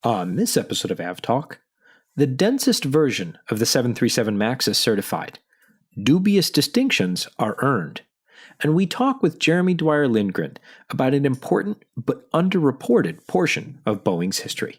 On this episode of AvTalk, the densest version of the 737 MAX is certified. Dubious distinctions are earned. And we talk with Jeremy Dwyer-Lindgren about an important but underreported portion of Boeing's history.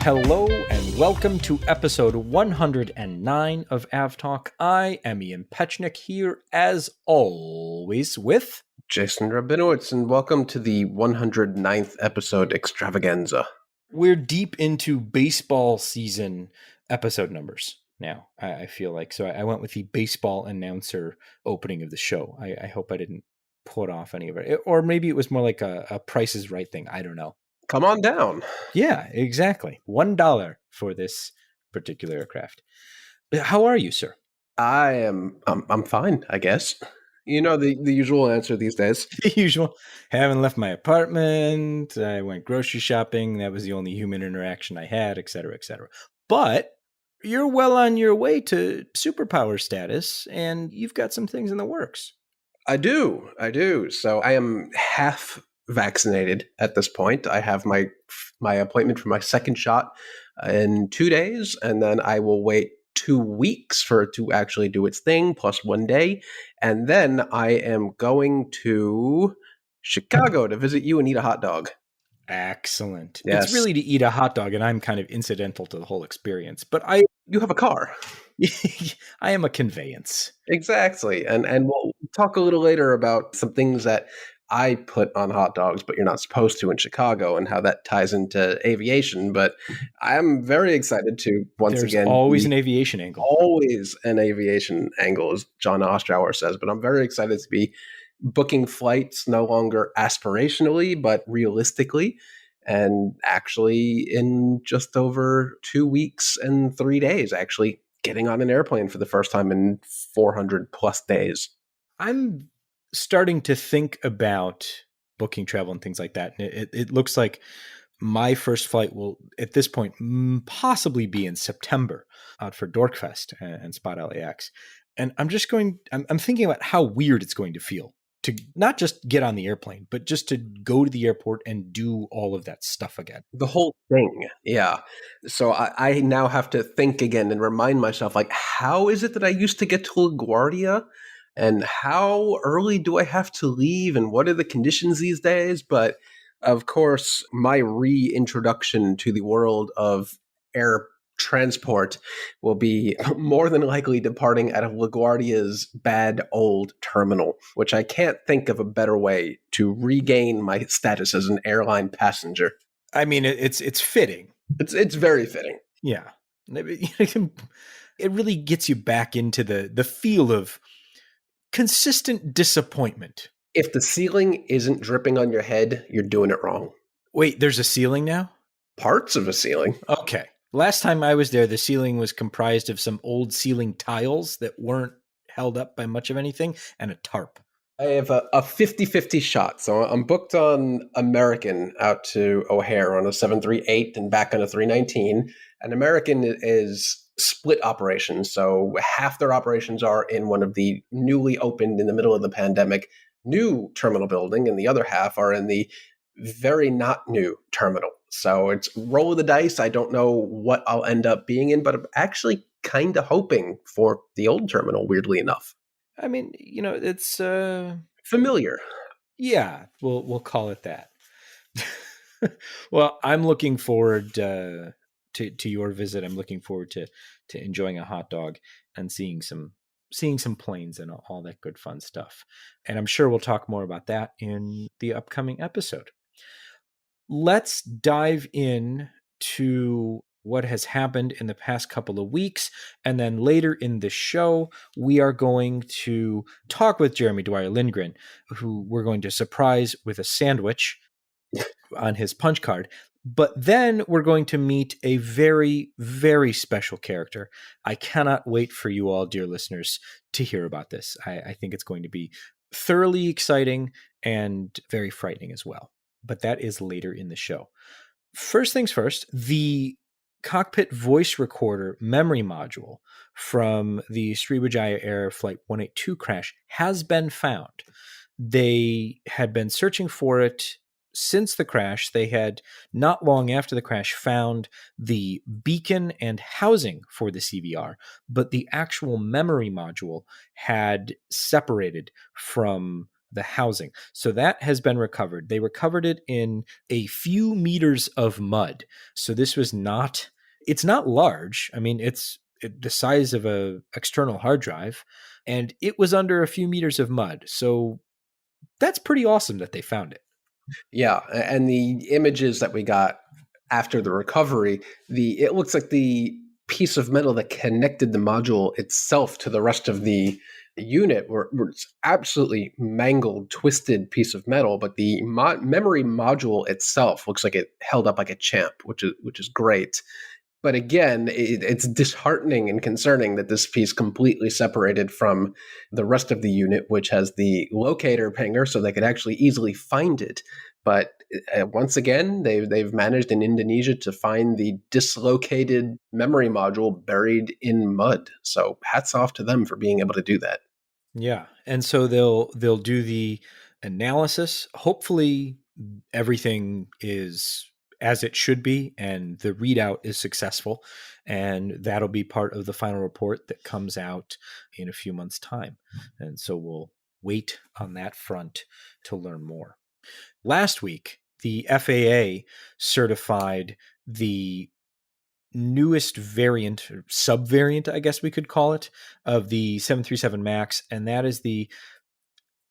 Hello and welcome to episode 109 of AvTalk. I am Ian Petchnick here, as always, with Jason Rabinowitz, and welcome to the 109th episode extravaganza. We're deep into baseball season episode numbers now, I feel like. So I went with the baseball announcer opening of the show. I hope I didn't put off any of it. Or maybe it was more like a Price is Right thing. I don't know. Come on down. Yeah, exactly. $1 for this particular aircraft. How are you, sir? I'm fine, I guess. You know, the usual answer these days. The usual. Haven't left my apartment. I went grocery shopping. That was the only human interaction I had, et cetera, et cetera. But you're well on your way to superpower status, and you've got some things in the works. I do. So I am half vaccinated at this point. I have my appointment for my second shot in 2 days, and then I will wait 2 weeks for it to actually do its thing, plus 1 day. And then I am going to Chicago to visit you and eat a hot dog. Excellent. Yes. It's really to eat a hot dog, and I'm kind of incidental to the whole experience. But You have a car. I am a conveyance. Exactly. And we'll talk a little later about some things that I put on hot dogs, but you're not supposed to in Chicago, and how that ties into aviation. But I'm very excited to There's always an aviation angle. Always an aviation angle, as John Ostrower says. But I'm very excited to be booking flights no longer aspirationally, but realistically. And actually, in just over 2 weeks and 3 days, actually getting on an airplane for the first time in 400 plus days. I'm starting to think about booking travel and things like that. It looks like my first flight will, at this point, possibly be in September out for Dorkfest and Spot LAX. And I'm thinking about how weird it's going to feel to not just get on the airplane, but just to go to the airport and do all of that stuff again. The whole thing. Yeah. So I now have to think again and remind myself, like, how is it that I used to get to LaGuardia? And how early do I have to leave? And what are the conditions these days? But of course, my reintroduction to the world of air transport will be more than likely departing out of LaGuardia's bad old terminal, which I can't think of a better way to regain my status as an airline passenger. I mean, it's fitting. It's very fitting. Yeah. It really gets you back into the feel of consistent disappointment. If the ceiling isn't dripping on your head, you're doing it wrong. Wait, there's a ceiling now? Parts of a ceiling. Okay. Last time I was there, the ceiling was comprised of some old ceiling tiles that weren't held up by much of anything and a tarp. I have a 50-50 shot. So I'm booked on American out to O'Hare on a 738 and back on a 319. And American is split operations. So half their operations are in one of the newly opened, in the middle of the pandemic, new terminal building, and the other half are in the very not new terminal. So it's roll of the dice. I don't know what I'll end up being in, but I'm actually kind of hoping for the old terminal, weirdly enough. I mean, it's familiar. Yeah, we'll call it that. Well, I'm looking forward to your visit. I'm looking forward to enjoying a hot dog and seeing some planes and all that good fun stuff. And I'm sure we'll talk more about that in the upcoming episode. Let's dive in to what has happened in the past couple of weeks. And then later in the show, we are going to talk with Jeremy Dwyer-Lindgren, who we're going to surprise with a sandwich on his punch card. But then we're going to meet a very, very special character. I cannot wait for you all, dear listeners, to hear about this. I think it's going to be thoroughly exciting and very frightening as well. But that is later in the show. First things first, the cockpit voice recorder memory module from the Sriwijaya Air Flight 182 crash has been found. They had been searching for it since the crash. They had, not long after the crash, found the beacon and housing for the CVR, but the actual memory module had separated from the housing. So that has been recovered. They recovered it in a few meters of mud. So this was not, it's not large. I mean, it's the size of a external hard drive, and it was under a few meters of mud. So that's pretty awesome that they found it. Yeah, and the images that we got after the recovery, it looks like the piece of metal that connected the module itself to the rest of the unit were it's absolutely mangled, twisted piece of metal, but the memory module itself looks like it held up like a champ, which is great. But again, it's disheartening and concerning that this piece completely separated from the rest of the unit, which has the locator pinger, so they could actually easily find it. But once again, they've managed in Indonesia to find the dislocated memory module buried in mud. So hats off to them for being able to do that. Yeah. And so they'll do the analysis. Hopefully everything is as it should be and the readout is successful, and that'll be part of the final report that comes out in a few months' time. And so we'll wait on that front to learn more. Last week, the FAA certified the newest variant, or subvariant, I guess we could call it, of the 737 MAX, and that is the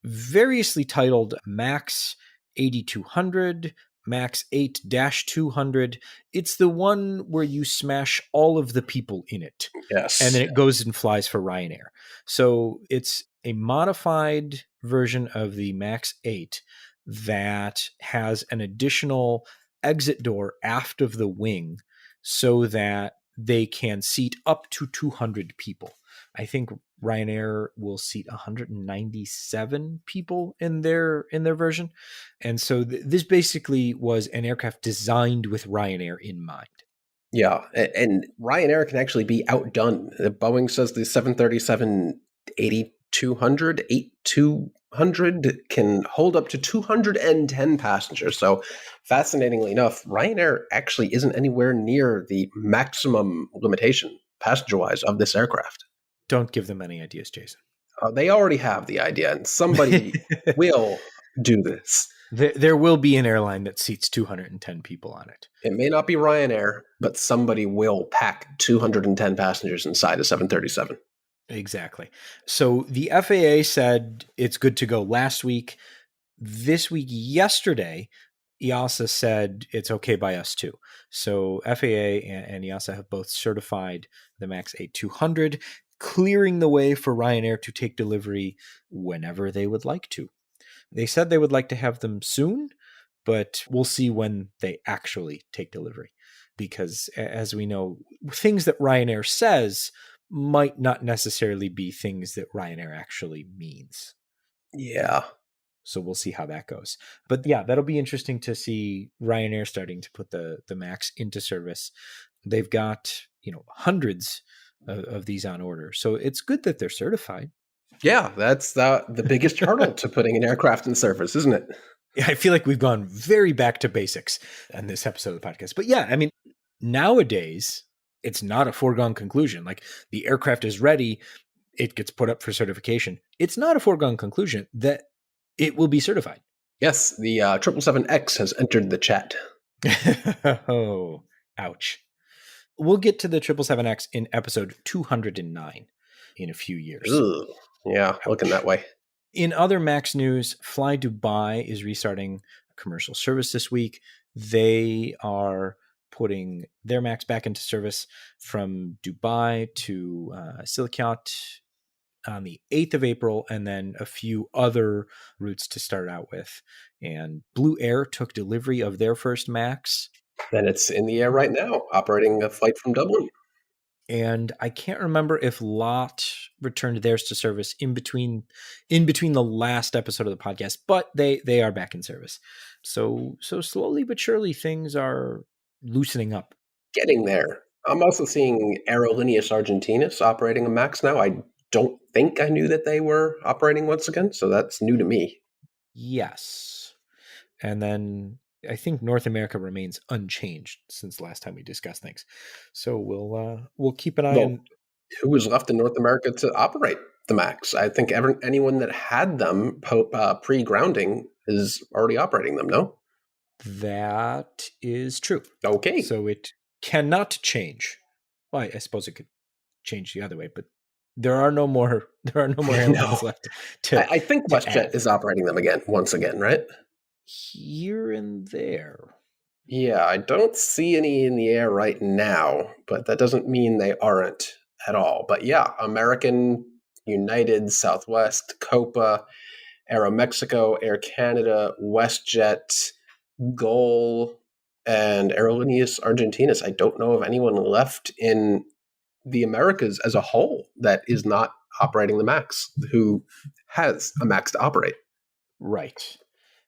variously titled MAX 8200, MAX 8-200. It's the one where you smash all of the people in it, and Yes. then it goes and flies for Ryanair. So it's a modified version of the MAX 8 that has an additional exit door aft of the wing so that they can seat up to 200 people. I think Ryanair will seat 197 people in their version. And so this basically was an aircraft designed with Ryanair in mind. Yeah, and Ryanair can actually be outdone. Boeing says the 737 8200, 8200 can hold up to 210 passengers. So, fascinatingly enough, Ryanair actually isn't anywhere near the maximum limitation, passenger wise, of this aircraft. Don't give them any ideas, Jason. They already have the idea, and somebody will do this. There will be an airline that seats 210 people on it. It may not be Ryanair, but somebody will pack 210 passengers inside a 737. Exactly. So the FAA said it's good to go last week. This week, yesterday, EASA said it's okay by us too. So FAA and EASA have both certified the MAX 8-200, clearing the way for Ryanair to take delivery whenever they would like to. They said they would like to have them soon, but we'll see when they actually take delivery. Because as we know, things that Ryanair says might not necessarily be things that Ryanair actually means. Yeah. So we'll see how that goes. But yeah, that'll be interesting to see Ryanair starting to put the MAX into service. They've got, hundreds of these on order. So it's good that they're certified. Yeah, that's the biggest hurdle to putting an aircraft in service, isn't it? Yeah, I feel like we've gone very back to basics on this episode of the podcast. But yeah, I mean, nowadays, it's not a foregone conclusion. Like the aircraft is ready, it gets put up for certification. It's not a foregone conclusion that it will be certified. Yes, the 777X has entered the chat. Oh, ouch. We'll get to the 777X in episode 209 in a few years. Ugh. Yeah, looking that way. In other MAX news, Fly Dubai is restarting commercial service this week. They are putting their MAX back into service from Dubai to Silicate on the 8th of April, and then a few other routes to start out with. And Blue Air took delivery of their first MAX. And it's in the air right now, operating a flight from Dublin. And I can't remember if LOT returned theirs to service in between the last episode of the podcast, but they are back in service. So slowly but surely things are loosening up. Getting there. I'm also seeing Aerolíneas Argentinas operating a MAX now. I don't think I knew that they were operating once again, so that's new to me. Yes. And then I think North America remains unchanged since the last time we discussed things. So we'll keep an eye Well, on. who was left in North America to operate the Max? I think anyone that had them pre-grounding is already operating them, no? That is true. Okay. So it cannot change. Well, I suppose it could change the other way, but there are no more airlines No. left to I think WestJet add is operating them again, once again, right? here and there. Yeah, I don't see any in the air right now, but that doesn't mean they aren't at all. But yeah, American, United, Southwest, Copa, Aeromexico, Air Canada, WestJet, Gol, and Aerolíneas Argentinas. I don't know of anyone left in the Americas as a whole that is not operating the MAX, who has a MAX to operate. Right.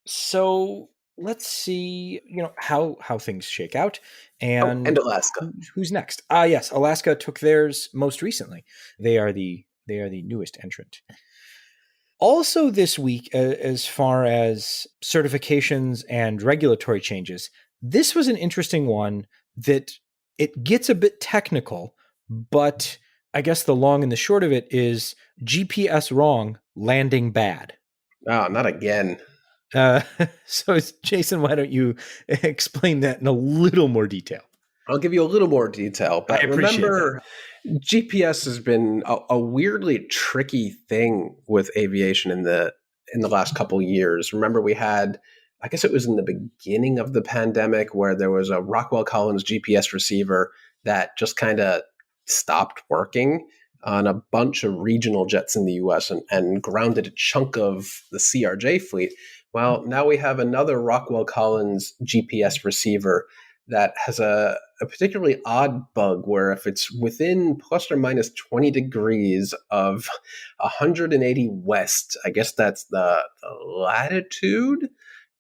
So let's see, how things shake out Oh, and and Alaska. who's next. Yes, Alaska took theirs most recently. They are the newest entrant. Also this week, as far as certifications and regulatory changes, this was an interesting one that it gets a bit technical, but I guess the long and the short of it is GPS wrong, landing bad. Ah, not again. Uh, so, Jason, why don't you explain that in a little more detail? I'll give you a little more detail, I but appreciate that. remember, GPS has been a weirdly tricky thing with aviation in the last couple years. Remember, we had, I guess it was in the beginning of the pandemic, where there was a Rockwell Collins GPS receiver that just kind of stopped working on a bunch of regional jets in the US and grounded a chunk of the CRJ fleet. Well, now we have another Rockwell Collins GPS receiver that has a particularly odd bug where if it's within plus or minus 20 degrees of 180 west, I guess that's the latitude?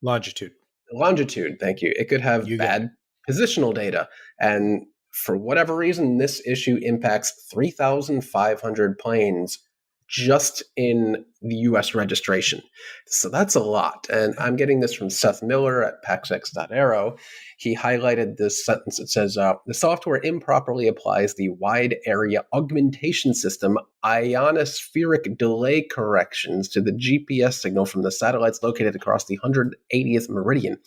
Longitude. Longitude, thank you. It could have You got it. bad positional data. And for whatever reason, this issue impacts 3,500 planes just in the US registration. So that's a lot. And I'm getting this from Seth Miller at paxx.aero. He highlighted this sentence that says the software improperly applies the wide area augmentation system ionospheric delay corrections to the GPS signal from the satellites located across the 180th meridian.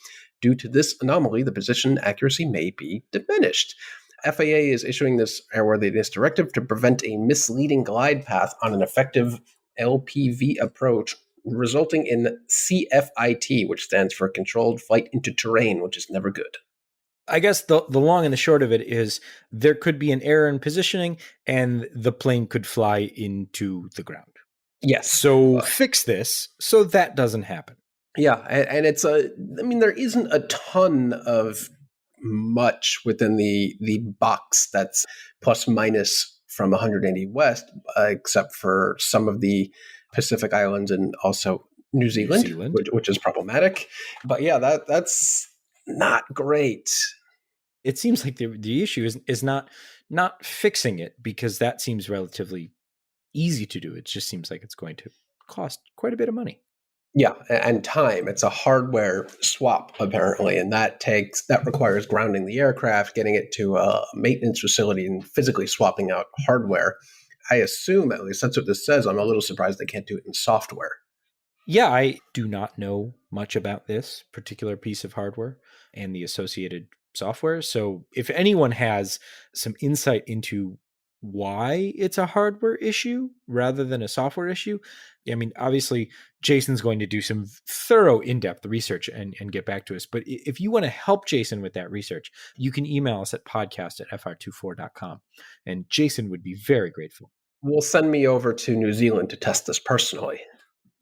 Due to this anomaly, the position accuracy may be diminished. FAA is issuing this airworthiness directive to prevent a misleading glide path on an effective LPV approach, resulting in CFIT, which stands for Controlled Flight into Terrain, which is never good. I guess the long and the short of it is there could be an error in positioning and the plane could fly into the ground. Yes. So fix this so that doesn't happen. Yeah, and I mean, there isn't a ton of much within the box that's plus minus from 180 west, except for some of the Pacific Islands and also New New Zealand, Zealand. which is problematic. But yeah, that's not great. It seems like the issue is not fixing it, because that seems relatively easy to do. It just seems like it's going to cost quite a bit of money. Yeah, and time. It's a hardware swap apparently, and that requires grounding the aircraft, getting it to a maintenance facility, and physically swapping out hardware. I assume, at least that's what this says. I'm a little surprised they can't do it in software. Yeah, I do not know much about this particular piece of hardware and the associated software. So if anyone has some insight into why it's a hardware issue rather than a software issue, I mean, obviously, Jason's going to do some thorough, in depth research and get back to us. But if you want to help Jason with that research, you can email us at podcast@fr24.com. And Jason would be very grateful. Will send me over to New Zealand to test this personally.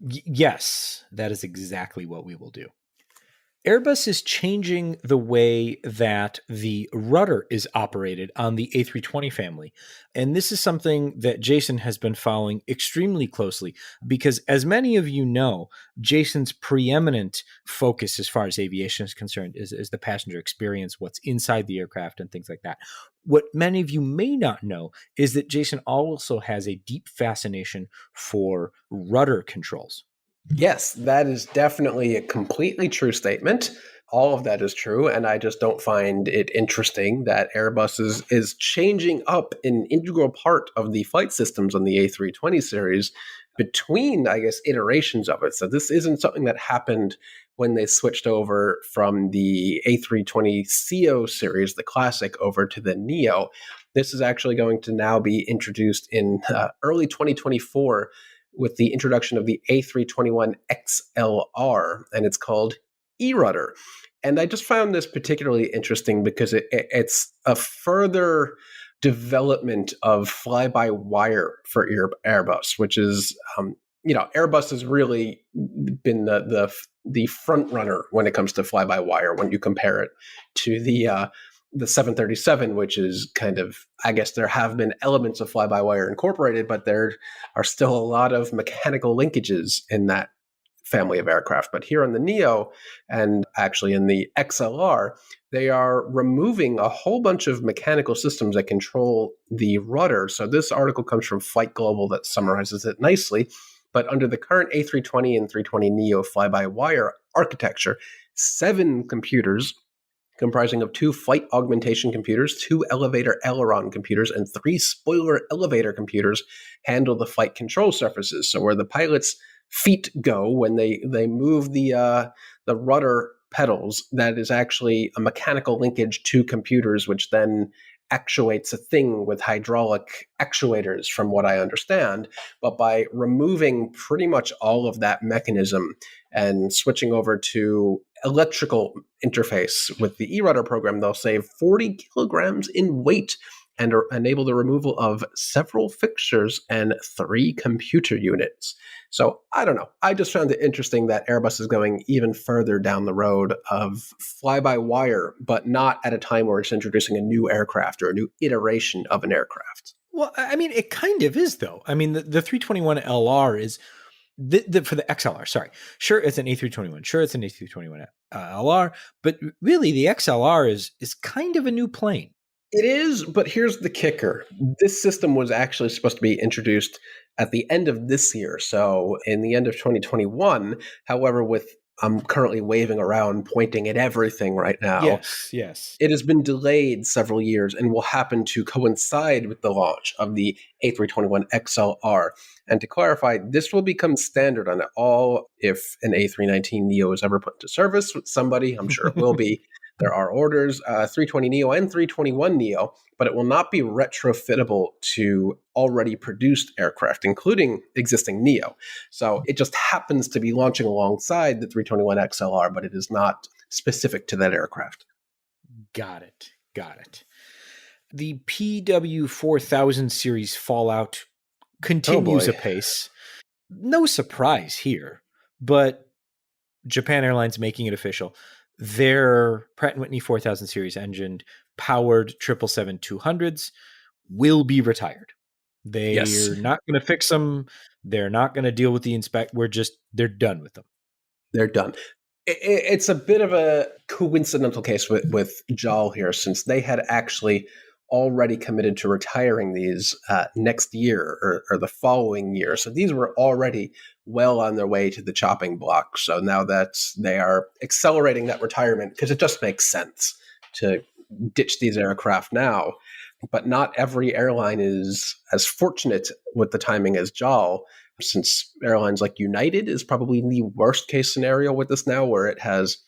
Yes, that is exactly what we will do. Airbus is changing the way that the rudder is operated on the A320 family. And this is something that Jason has been following extremely closely because, as many of you know, Jason's preeminent focus as far as aviation is concerned is the passenger experience, what's inside the aircraft, and things like that. What many of you may not know is that Jason also has a deep fascination for rudder controls. Yes, that is definitely a completely true statement. All of that is true, and I just don't find it interesting that Airbus is changing up an integral part of the flight systems on the A320 series between, I guess, iterations of it. So this isn't something that happened when they switched over from the A320ceo series, the classic, over to the Neo. This is actually going to now be introduced in early 2024 with the introduction of the A321XLR, and it's called eRudder. And I just found this particularly interesting because it's a further development of fly-by-wire for Airbus, which is, Airbus has really been the front runner when it comes to fly-by-wire when you compare it to the 737, which is kind of, I guess there have been elements of fly-by-wire incorporated, but there are still a lot of mechanical linkages in that family of aircraft. But here on the Neo and actually in the XLR, they are removing a whole bunch of mechanical systems that control the rudder. So this article comes from Flight Global that summarizes it nicely. But under the current A320 and 320 Neo fly-by-wire architecture, 7 computers comprising of 2 flight augmentation computers, 2 elevator aileron computers, and 3 spoiler elevator computers handle the flight control surfaces. So where the pilot's feet go when they move the rudder pedals, that is actually a mechanical linkage to computers, which then actuates a thing with hydraulic actuators, from what I understand. But by removing pretty much all of that mechanism and switching over to electrical interface with the eRudder program, they'll save 40 kilograms in weight and enable the removal of several fixtures and 3 computer units. So I don't know. I just found it interesting that Airbus is going even further down the road of fly-by-wire, but not at a time where it's introducing a new aircraft or a new iteration of an aircraft. Well, I mean, it kind of is, though. I mean, the 321 LR is for the XLR. Sorry, sure, it's an A321. Sure, it's an A321 LR, but really, the XLR is kind of a new plane. It is, but here's the kicker. This system was actually supposed to be introduced at the end of this year, so in the end of 2021. However, with I'm currently waving around, pointing at everything right now. Yes, yes. It has been delayed several years and will happen to coincide with the launch of the A321XLR. And to clarify, this will become standard on all if an A319neo is ever put into service with somebody. I'm sure it will be. There are orders, 320neo and 321neo, but it will not be retrofittable to already produced aircraft, including existing neo. So it just happens to be launching alongside the 321XLR, but it is not specific to that aircraft. Got it. Got it. The PW4000 series Fallout continues apace. No surprise here, but Japan Airlines making it official. Their Pratt & Whitney 4000 series engine powered 777-200s will be retired. They're not going to fix them. They're not going to deal with the inspect. They're done with them. They're done. It's a bit of a coincidental case with JAL here, since they had actually already committed to retiring these next year or the following year. So these were already well on their way to the chopping block. So now that they are accelerating that retirement, because it just makes sense to ditch these aircraft now. But not every airline is as fortunate with the timing as JAL, since airlines like United is probably the worst case scenario with this now, where it has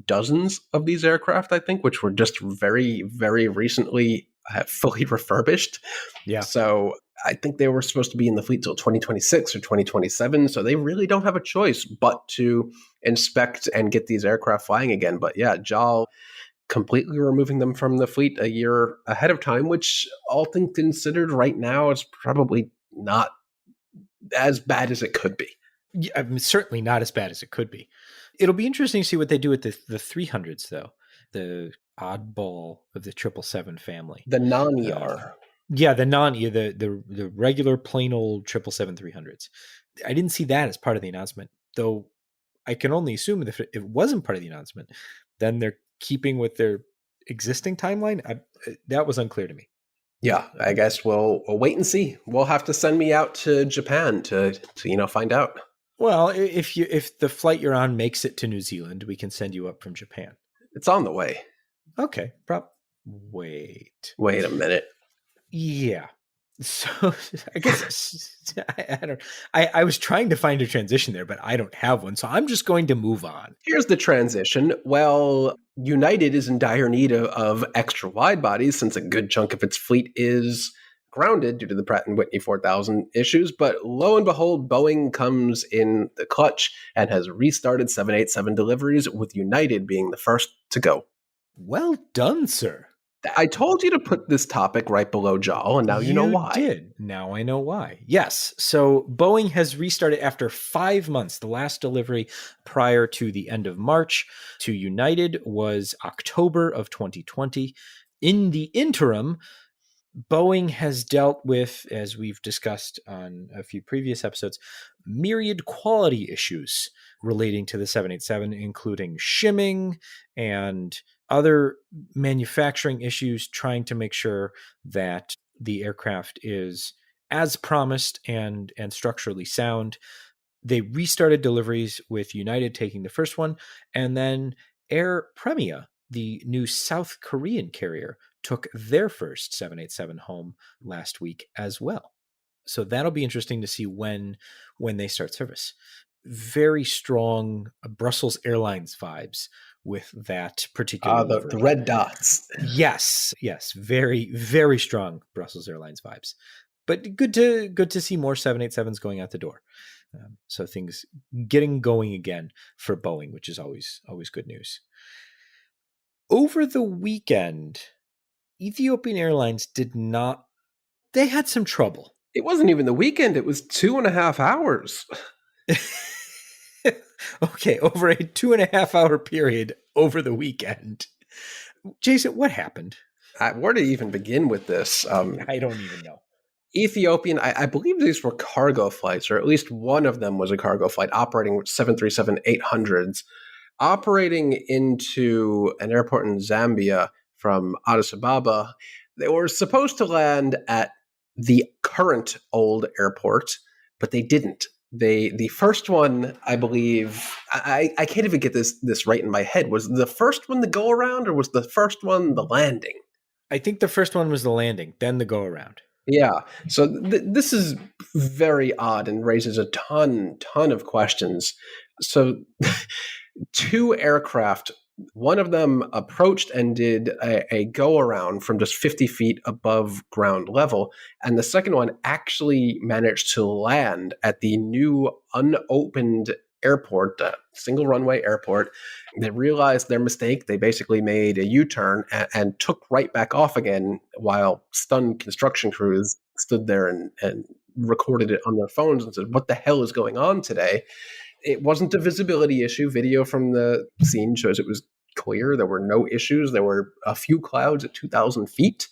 dozens of these aircraft, I think, which were just very, very recently fully refurbished. Yeah. So I think they were supposed to be in the fleet till 2026 or 2027. So they really don't have a choice but to inspect and get these aircraft flying again. But yeah, JAL completely removing them from the fleet a year ahead of time, which, all things considered, right now is probably not as bad as it could be. Yeah, I mean, certainly not as bad as it could be. It'll be interesting to see what they do with the 300s, though. The oddball of the 777 family. The non-ER. Yeah, the the regular plain old 777-300s. I didn't see that as part of the announcement, though I can only assume that if it wasn't part of the announcement, then they're keeping with their existing timeline. That was unclear to me. Yeah, I guess we'll wait and see. We'll have to send me out to Japan to find out. Well, if the flight you're on makes it to New Zealand, we can send you up from Japan. It's on the way. Okay. Wait. Wait a minute. Yeah. So I guess I don't. I was trying to find a transition there, but I don't have one. So I'm just going to move on. Here's the transition. Well, United is in dire need of extra wide bodies since a good chunk of its fleet is grounded due to the Pratt& and Whitney 4000 issues. But lo and behold, Boeing comes in the clutch and has restarted 787 deliveries, with United being the first to go. Well done, sir. I told you to put this topic right below Jal, and now you know You why. did. Now I know why. Yes. So Boeing has restarted after 5 months. The last delivery prior to the end of March to United was October of 2020. In the interim, Boeing has dealt with, as we've discussed on a few previous episodes, myriad quality issues relating to the 787, including shimming and other manufacturing issues, trying to make sure that the aircraft is as promised and structurally sound. They restarted deliveries with United taking the first one, and then Air Premia, the new South Korean carrier, took their first 787 home last week as well. So that'll be interesting to see when they start service. Very strong Brussels Airlines vibes with that particular livery. The red dots. Yes, very very strong Brussels Airlines vibes. But good to see more 787s going out the door. So things getting going again for Boeing, which is always good news. Over the weekend, Ethiopian Airlines they had some trouble. It wasn't even the weekend. It was 2.5 hours. Okay, over a 2.5 hour period over the weekend. Jason, what happened? Where to even begin with this? I don't even know. Ethiopian, I believe these were cargo flights, or at least one of them was a cargo flight operating with 737-800s, operating into an airport in Zambia from Addis Ababa. They were supposed to land at the current old airport, but they didn't. The first one, I believe, I can't even get this right in my head. Was the first one the go around, or was the first one the landing? I think the first one was the landing, then the go around. Yeah. So this is very odd and raises a ton of questions. So two aircraft, one of them approached and did a go around from just 50 feet above ground level. And the second one actually managed to land at the new unopened airport, single runway airport. They realized their mistake. They basically made a U-turn and took right back off again, while stunned construction crews stood there and recorded it on their phones and said, "What the hell is going on today?" It wasn't a visibility issue. Video from the scene shows it was clear. There were no issues. There were a few clouds at 2,000 feet.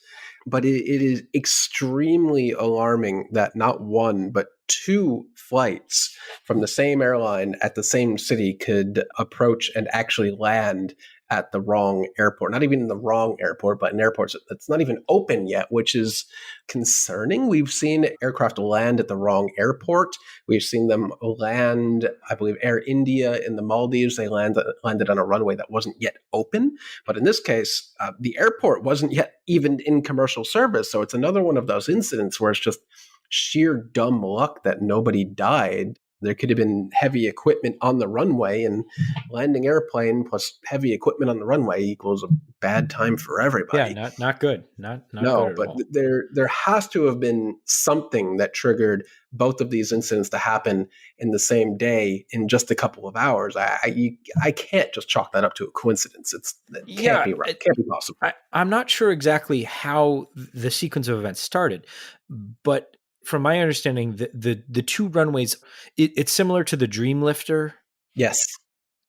But it is extremely alarming that not one, but two flights from the same airline at the same city could approach and actually land at the wrong airport. Not even the wrong airport, but an airport that's not even open yet, which is concerning. We've seen aircraft land at the wrong airport. We've seen them land, I believe, Air India in the Maldives. They landed on a runway that wasn't yet open. But in this case, the airport wasn't yet even in commercial service. So it's another one of those incidents where it's just sheer dumb luck that nobody died. There could have been heavy equipment on the runway, and landing airplane plus heavy equipment on the runway equals a bad time for everybody. Yeah, not good. Not No, good at but all. there has to have been something that triggered both of these incidents to happen in the same day in just a couple of hours. I can't just chalk that up to a coincidence. It can't be right. It can't be possible. I'm not sure exactly how the sequence of events started, but from my understanding, the two runways, it's similar to the Dreamlifter Yes.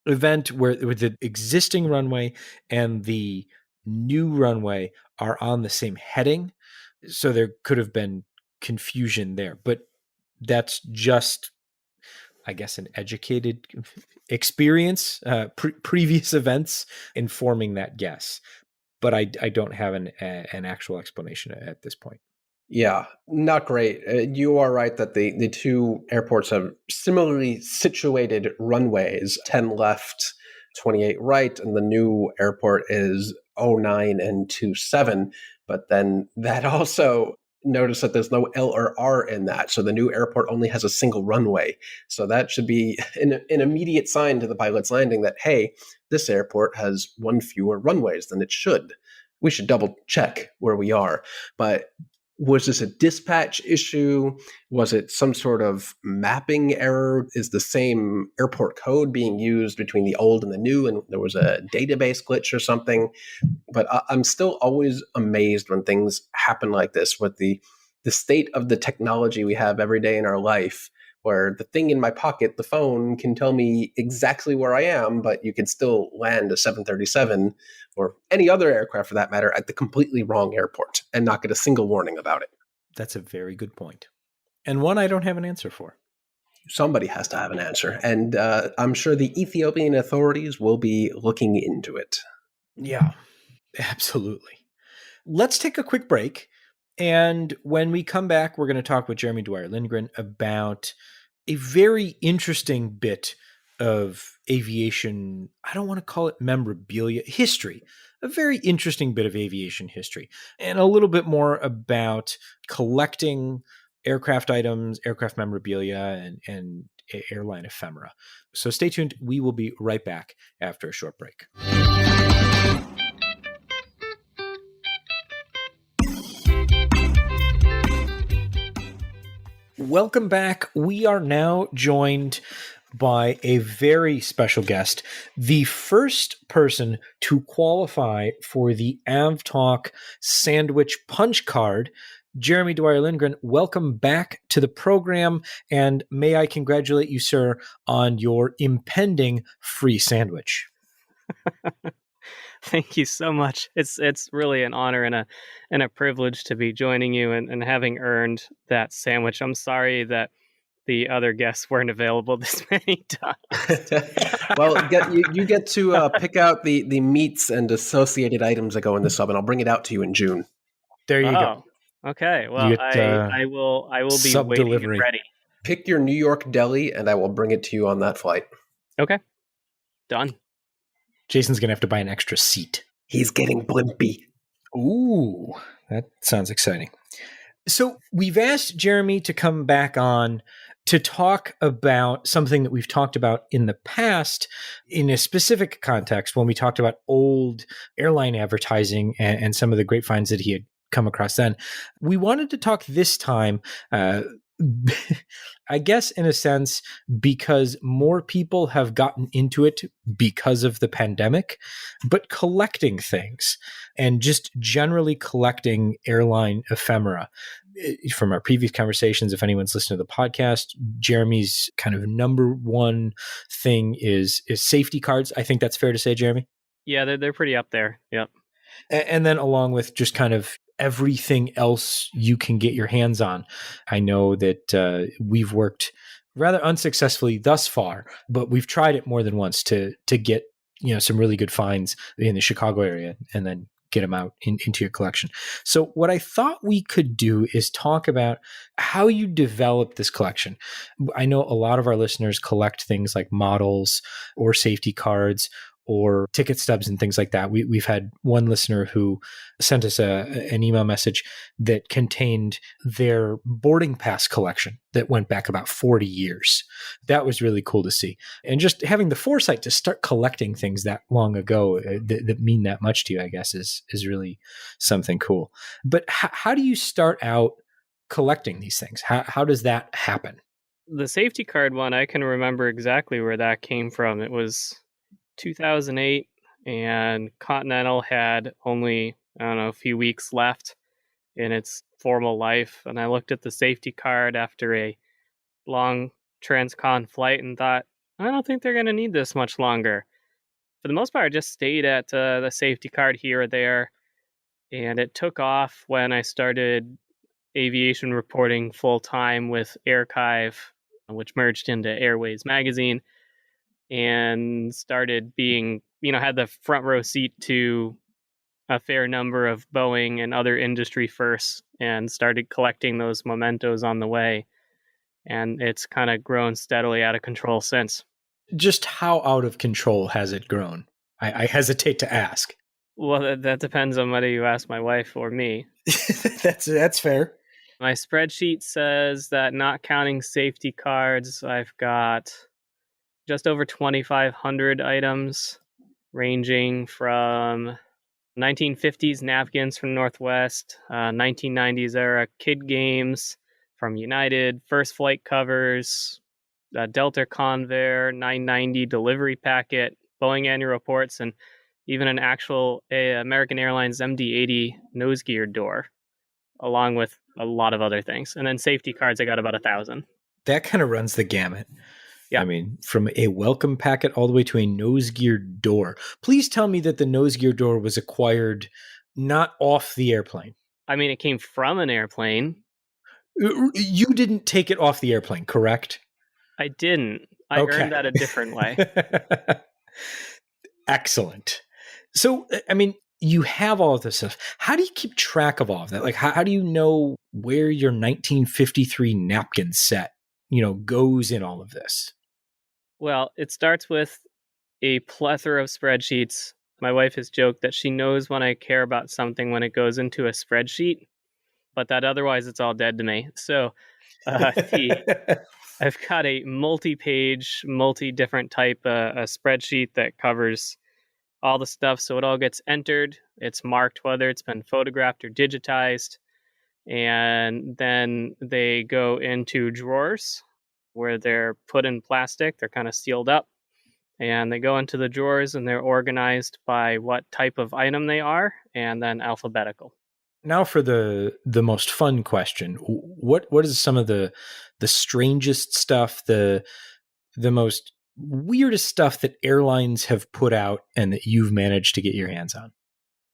event, where the existing runway and the new runway are on the same heading. So there could have been confusion there, but that's just, I guess, an educated experience, previous events informing that guess. But I don't have an actual explanation at this point. Yeah, not great. You are right that the two airports have similarly situated runways, 10 left, 28 right, and the new airport is '09 and '27. But then that also notice that there's no L or R in that. So the new airport only has a single runway. So that should be an immediate sign to the pilot's landing that, hey, this airport has one fewer runways than it should. We should double check where we are. But was this a dispatch issue? Was it some sort of mapping error? Is the same airport code being used between the old and the new, and there was a database glitch or something? But I'm still always amazed when things happen like this with the state of the technology we have every day in our life, where the thing in my pocket, the phone, can tell me exactly where I am, but you can still land a 737 or any other aircraft for that matter at the completely wrong airport and not get a single warning about it. That's a very good point, and one I don't have an answer for. Somebody has to have an answer, and I'm sure the Ethiopian authorities will be looking into it. Yeah, absolutely. Let's take a quick break. And when we come back, we're going to talk with Jeremy Dwyer-Lindgren about a very interesting bit of aviation. I don't want to call it memorabilia, history, a very interesting bit of aviation history, and a little bit more about collecting aircraft items, aircraft memorabilia, and airline ephemera. So stay tuned. We will be right back after a short break. Welcome back. We are now joined by a very special guest, the first person to qualify for the AvTalk Sandwich Punch Card. Jeremy Dwyer-Lindgren, welcome back to the program, and may I congratulate you, sir, on your impending free sandwich. Thank you so much. It's really an honor and a privilege to be joining you and having earned that sandwich. I'm sorry that the other guests weren't available this many times. Well, you get to pick out the meats and associated items that go in the sub, and I'll bring it out to you in June. There you go. Okay. Well, You get I will be sub waiting and delivery. ready. Pick your New York deli, and I will bring it to you on that flight. Okay. Done. Jason's going to have to buy an extra seat. He's getting blimpy. Ooh, that sounds exciting. So we've asked Jeremy to come back on to talk about something that we've talked about in the past in a specific context when we talked about old airline advertising and some of the great finds that he had come across then. We wanted to talk this time, I guess in a sense, because more people have gotten into it because of the pandemic, but collecting things and just generally collecting airline ephemera. From our previous conversations, if anyone's listened to the podcast, Jeremy's kind of number one thing is safety cards. I think that's fair to say, Jeremy. Yeah, they're pretty up there. Yep. And then along with just kind of everything else you can get your hands on. I know that we've worked rather unsuccessfully thus far, but we've tried it more than once to get some really good finds in the Chicago area and then get them out into your collection. So what I thought we could do is talk about how you develop this collection. I know a lot of our listeners collect things like models or safety cards or ticket stubs and things like that. We've had one listener who sent us an email message that contained their boarding pass collection that went back about 40 years. That was really cool to see. And just having the foresight to start collecting things that long ago that mean that much to you, I guess, is really something cool. But how do you start out collecting these things? How does that happen? The safety card one, I can remember exactly where that came from. It was 2008, and Continental had only, a few weeks left in its formal life. And I looked at the safety card after a long transcon flight and thought, I don't think they're going to need this much longer. For the most part, I just stayed at the safety card here or there. And it took off when I started aviation reporting full time with Archive, which merged into Airways magazine, and started being, had the front row seat to a fair number of Boeing and other industry firsts and started collecting those mementos on the way. And it's kind of grown steadily out of control since. Just how out of control has it grown? I hesitate to ask. Well, that depends on whether you ask my wife or me. That's fair. My spreadsheet says that not counting safety cards, I've got just over 2,500 items, ranging from 1950s napkins from Northwest, 1990s era kid games from United, first flight covers, Delta Convair 990 delivery packet, Boeing annual reports, and even an actual American Airlines MD-80 nose gear door, along with a lot of other things. And then safety cards, I got about 1,000. That kind of runs the gamut. Yeah. I mean, from a welcome packet all the way to a nose gear door. Please tell me that the nose gear door was acquired not off the airplane. I mean, it came from an airplane. You didn't take it off the airplane, correct? I didn't. I earned that a different way. Excellent. So, I mean, you have all of this stuff. How do you keep track of all of that? Like, how do you know where your 1953 napkin set, goes in all of this? Well, it starts with a plethora of spreadsheets. My wife has joked that she knows when I care about something when it goes into a spreadsheet, but that otherwise it's all dead to me. So I've got a multi-page, multi-different type a spreadsheet that covers all the stuff. So it all gets entered. It's marked whether it's been photographed or digitized. And then they go into drawers where they're put in plastic. They're kind of sealed up. And they go into the drawers and they're organized by what type of item they are and then alphabetical. Now for the most fun question. What is some of the strangest stuff, the most weirdest stuff that airlines have put out and that you've managed to get your hands on?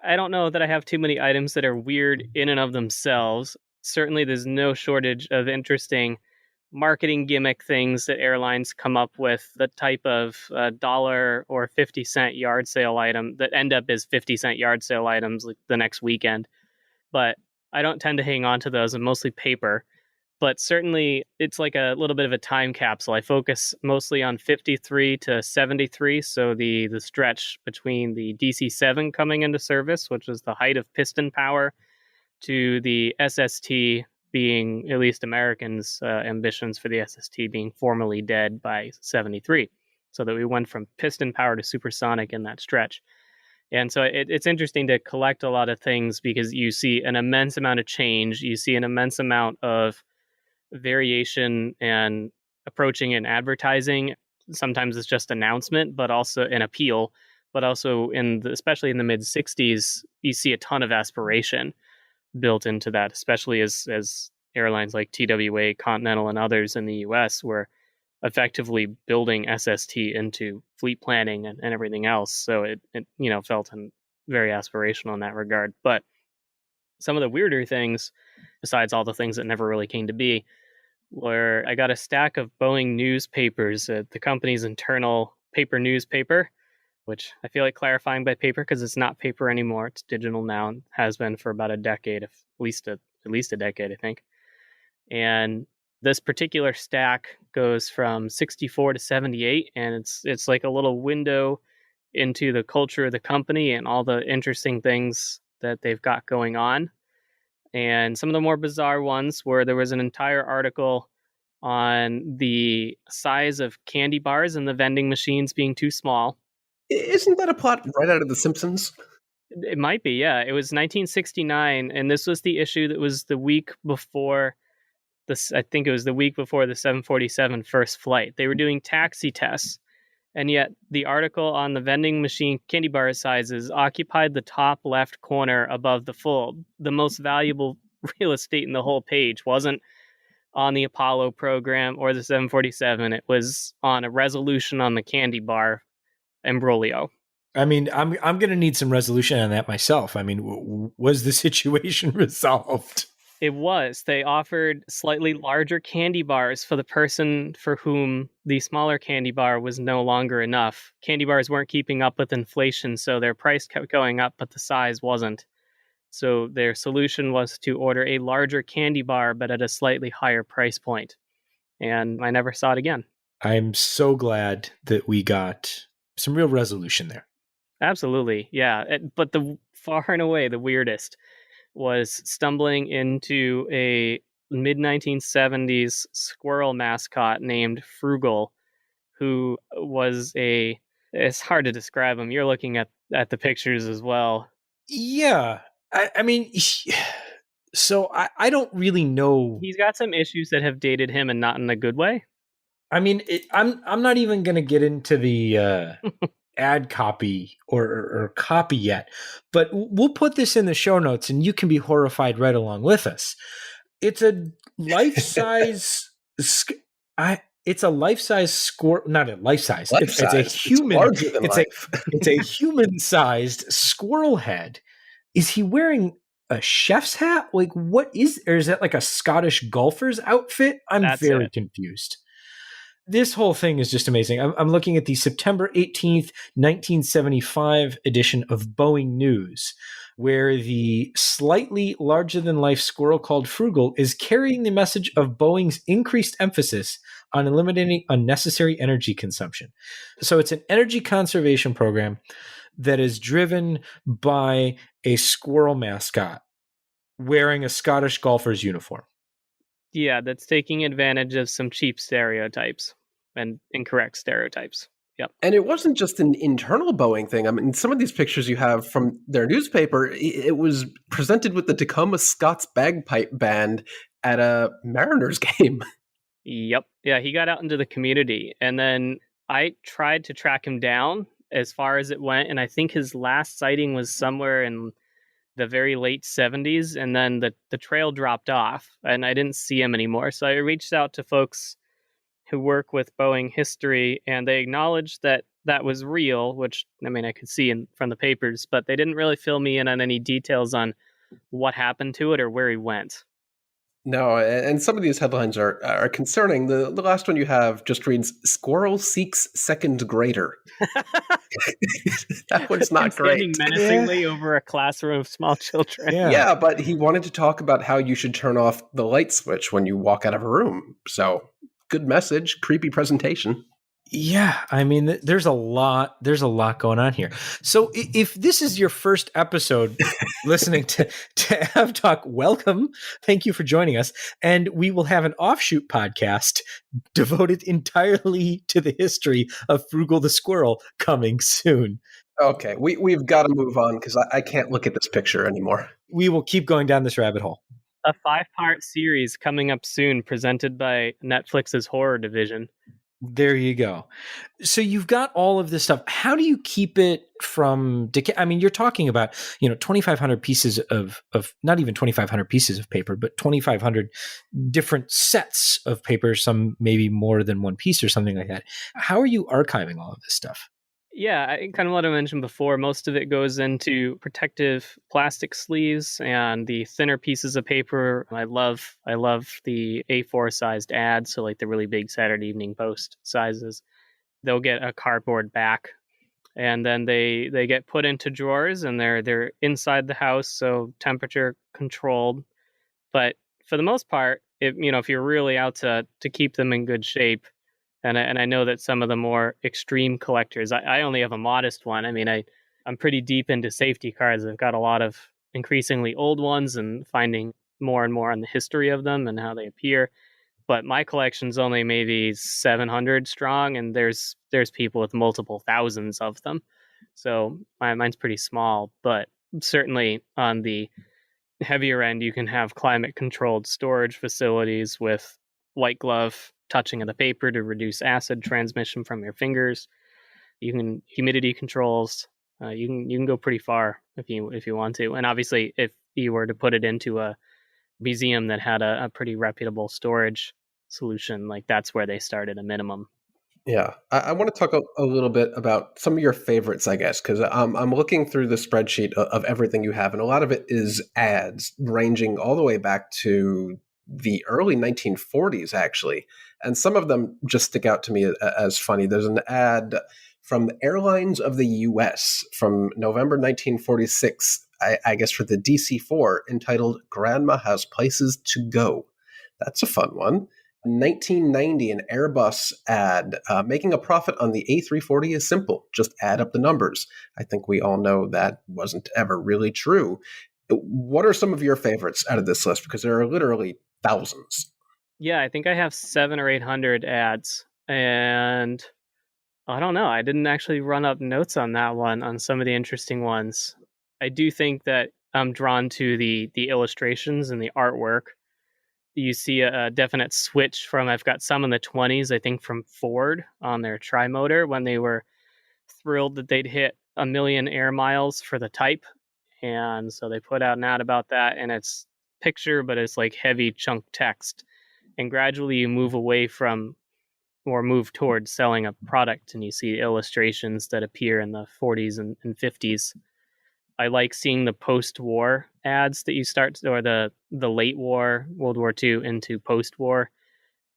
I don't know that I have too many items that are weird in and of themselves. Certainly there's no shortage of interesting marketing gimmick things that airlines come up with, the type of dollar or 50-cent yard sale item that end up as 50-cent yard sale items like the next weekend. But I don't tend to hang on to those. I'm mostly paper. But certainly it's like a little bit of a time capsule. I focus mostly on 53 to 73. So the stretch between the DC-7 coming into service, which is the height of piston power, to the SST being, at least Americans' ambitions for the SST being formally dead by 73. So that we went from piston power to supersonic in that stretch. And so it's interesting to collect a lot of things because you see an immense amount of change. You see an immense amount of variation and approaching in advertising. Sometimes it's just announcement, but also an appeal. But also, especially in the mid-60s, you see a ton of aspiration built into that, especially as airlines like TWA, Continental, and others in the U.S. were effectively building SST into fleet planning and everything else. So it felt very aspirational in that regard. But some of the weirder things, besides all the things that never really came to be, where I got a stack of Boeing newspapers, the company's internal paper newspaper, which I feel like clarifying by paper because it's not paper anymore. It's digital now and has been for about a decade, at least a decade, I think. And this particular stack goes from 64 to 78, and it's like a little window into the culture of the company and all the interesting things that they've got going on. And some of the more bizarre ones where there was an entire article on the size of candy bars and the vending machines being too small. Isn't that a plot right out of The Simpsons? It might be, yeah. It was 1969, and this was the issue that was the week before I think it was the week before the 747 first flight. They were doing taxi tests, and yet the article on the vending machine candy bar sizes occupied the top left corner above the fold. The most valuable real estate in the whole page wasn't on the Apollo program or the 747. It was on a resolution on the candy bar imbroglio. I mean, I'm going to need some resolution on that myself. I mean, was the situation resolved? It was. They offered slightly larger candy bars for the person for whom the smaller candy bar was no longer enough. Candy bars weren't keeping up with inflation, so their price kept going up, but the size wasn't. So their solution was to order a larger candy bar, but at a slightly higher price point. And I never saw it again. I'm so glad that we got some real resolution there. Absolutely, yeah. But the far and away the weirdest was stumbling into a mid 1970s squirrel mascot named Frugal, who was it's hard to describe him. You're looking at the pictures as well. Yeah. I mean, so I don't really know. He's got some issues that have dated him and not in a good way. I mean, I'm not even going to get into the ad copy or copy yet, but we'll put this in the show notes and you can be horrified right along with us. It's a life-size it's a life-size squirrel, not a life-size. It's a human. It's a human-sized squirrel head. Is he wearing a chef's hat? Like, what is? Or is that like a Scottish golfer's outfit? That's very confused. This whole thing is just amazing. I'm looking at the September 18th, 1975 edition of Boeing News, where the slightly larger-than-life squirrel called Frugal is carrying the message of Boeing's increased emphasis on eliminating unnecessary energy consumption. So it's an energy conservation program that is driven by a squirrel mascot wearing a Scottish golfer's uniform. Yeah, that's taking advantage of some cheap stereotypes and incorrect stereotypes. Yep. And it wasn't just an internal Boeing thing. I mean, some of these pictures you have from their newspaper, it was presented with the Tacoma Scots Bagpipe Band at a Mariners game. Yep. Yeah, he got out into the community. And then I tried to track him down as far as it went. And I think his last sighting was somewhere in the very late 70s. And then the trail dropped off and I didn't see him anymore. So I reached out to folks who work with Boeing history, and they acknowledged that that was real, which, I mean, I could see from the papers, but they didn't really fill me in on any details on what happened to it or where he went. No, and some of these headlines are concerning. The last one you have just reads, "Squirrel seeks second grader." That one's not great. Standing menacingly over a classroom of small children. Yeah, but he wanted to talk about how you should turn off the light switch when you walk out of a room. So, good message, creepy presentation. Yeah, I mean, there's a lot going on here. So if this is your first episode listening to AvTalk, welcome. Thank you for joining us. And we will have an offshoot podcast devoted entirely to the history of Frugal the Squirrel coming soon. Okay, we've got to move on because I can't look at this picture anymore. We will keep going down this rabbit hole. A 5-part series coming up soon, presented by Netflix's horror division. There you go. So you've got all of this stuff. How do you keep it from decay? I mean, you're talking about, 2,500 pieces of not even 2,500 pieces of paper, but 2,500 different sets of paper, some maybe more than one piece or something like that. How are you archiving all of this stuff? Yeah, kind of what I mentioned before, most of it goes into protective plastic sleeves and the thinner pieces of paper. I love the A4 sized ads, so like the really big Saturday Evening Post sizes. They'll get a cardboard back, and then they get put into drawers, and they're inside the house, so temperature controlled. But for the most part, if you're really out to keep them in good shape. And I know that some of the more extreme collectors, I only have a modest one. I mean, I'm pretty deep into safety cars. I've got a lot of increasingly old ones and finding more and more on the history of them and how they appear. But my collection's only maybe 700 strong, and there's people with multiple thousands of them. So mine's pretty small, but certainly on the heavier end, you can have climate-controlled storage facilities with white glove touching of the paper to reduce acid transmission from your fingers. You can humidity controls. You can go pretty far if you want to. And obviously, if you were to put it into a museum that had a pretty reputable storage solution, like that's where they start at a minimum. Yeah, I want to talk a little bit about some of your favorites, I guess, because I'm looking through the spreadsheet of everything you have, and a lot of it is ads ranging all the way back to the early 1940s, actually. And some of them just stick out to me as funny. There's an ad from the Airlines of the US from November 1946, I guess for the DC-4, entitled Grandma Has Places to Go. That's a fun one. 1990, an Airbus ad. Making a profit on the A340 is simple. Just add up the numbers. I think we all know that wasn't ever really true. What are some of your favorites out of this list? Because there are literally thousands. Yeah, I think I have 700 or 800 ads, and I don't know. I didn't actually run up notes on that one, on some of the interesting ones. I do think that I'm drawn to the illustrations and the artwork. You see a definite switch from, I've got some in the 20s, I think from Ford on their Trimotor, when they were thrilled that they'd hit 1 million air miles for the Type. And so they put out an ad about that, and it's picture, but it's like heavy chunk text. And gradually you move away from, or move towards selling a product, and you see illustrations that appear in the 40s and 50s. I like seeing the post-war ads that you start, or the late war, World War II into post-war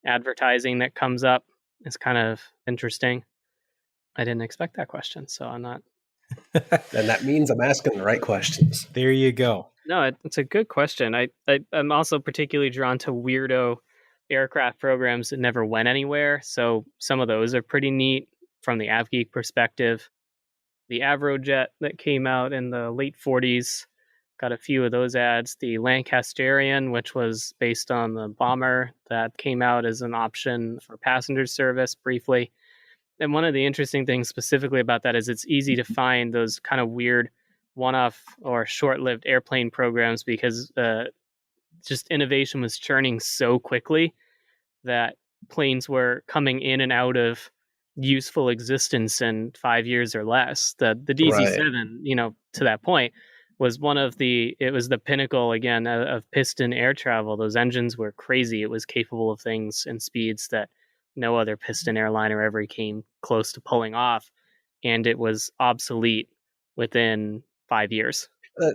advertising that comes up. It's kind of interesting. I didn't expect that question, so I'm not. And that means I'm asking the right questions. There you go. No, it's a good question. I'm also particularly drawn to weirdo aircraft programs that never went anywhere. So some of those are pretty neat from the AvGeek perspective. The Avrojet that came out in the late 40s got a few of those ads. The Lancasterian, which was based on the bomber that came out as an option for passenger service briefly. And one of the interesting things specifically about that is it's easy to find those kind of weird one-off or short-lived airplane programs, because just innovation was churning so quickly that planes were coming in and out of useful existence in 5 years or less. The Right. DC-7, to that point, was it was the pinnacle again of piston air travel. Those engines were crazy. It was capable of things and speeds that no other piston airliner ever came close to pulling off, and it was obsolete within 5 years.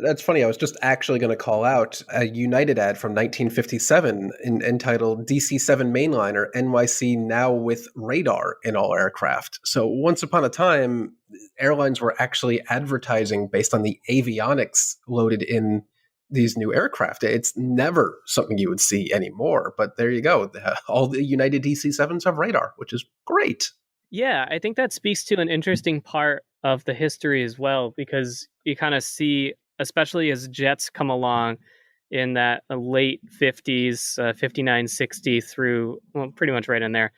That's funny. I was just actually going to call out a United ad from 1957 entitled DC-7 Mainliner NYC now with radar in all aircraft. So once upon a time, airlines were actually advertising based on the avionics loaded in these new aircraft. It's never something you would see anymore. But there you go. All the United DC-7s have radar, which is great. Yeah, I think that speaks to an interesting part of the history as well, because you kind of see, especially as jets come along in that late 50s, 59, 60 through, well, pretty much right in there,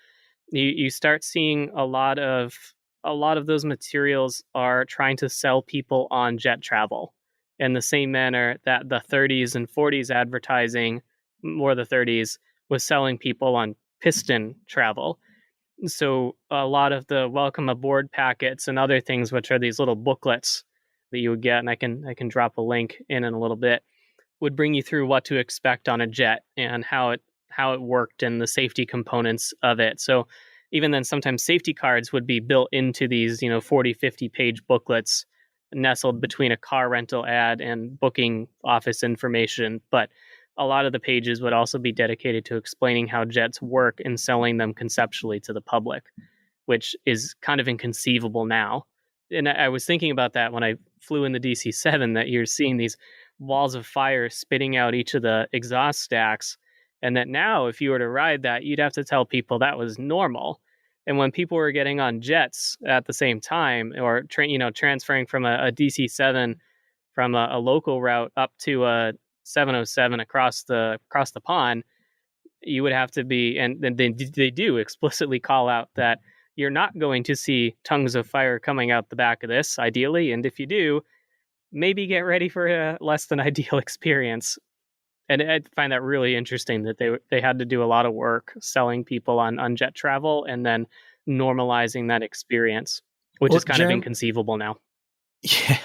you start seeing a lot of those materials are trying to sell people on jet travel in the same manner that the 30s and 40s advertising, more the 30s, was selling people on piston travel. So a lot of the welcome aboard packets and other things, which are these little booklets that you would get, and I can drop a link in a little bit, would bring you through what to expect on a jet and how it worked and the safety components of it. So even then, sometimes safety cards would be built into these 40, 50 page booklets nestled between a car rental ad and booking office information. But a lot of the pages would also be dedicated to explaining how jets work and selling them conceptually to the public, which is kind of inconceivable now. And I was thinking about that when I flew in the DC-7, that you're seeing these walls of fire spitting out each of the exhaust stacks, and that now if you were to ride that, you'd have to tell people that was normal. And when people were getting on jets at the same time, or transferring from a DC-7 from a local route up to a 707 across the pond, you would have to be, and they do explicitly call out that you're not going to see tongues of fire coming out the back of this, ideally, and if you do, maybe get ready for a less than ideal experience. And I find that really interesting that they had to do a lot of work selling people on jet travel and then normalizing that experience, which Well, is kind of inconceivable now. Yeah.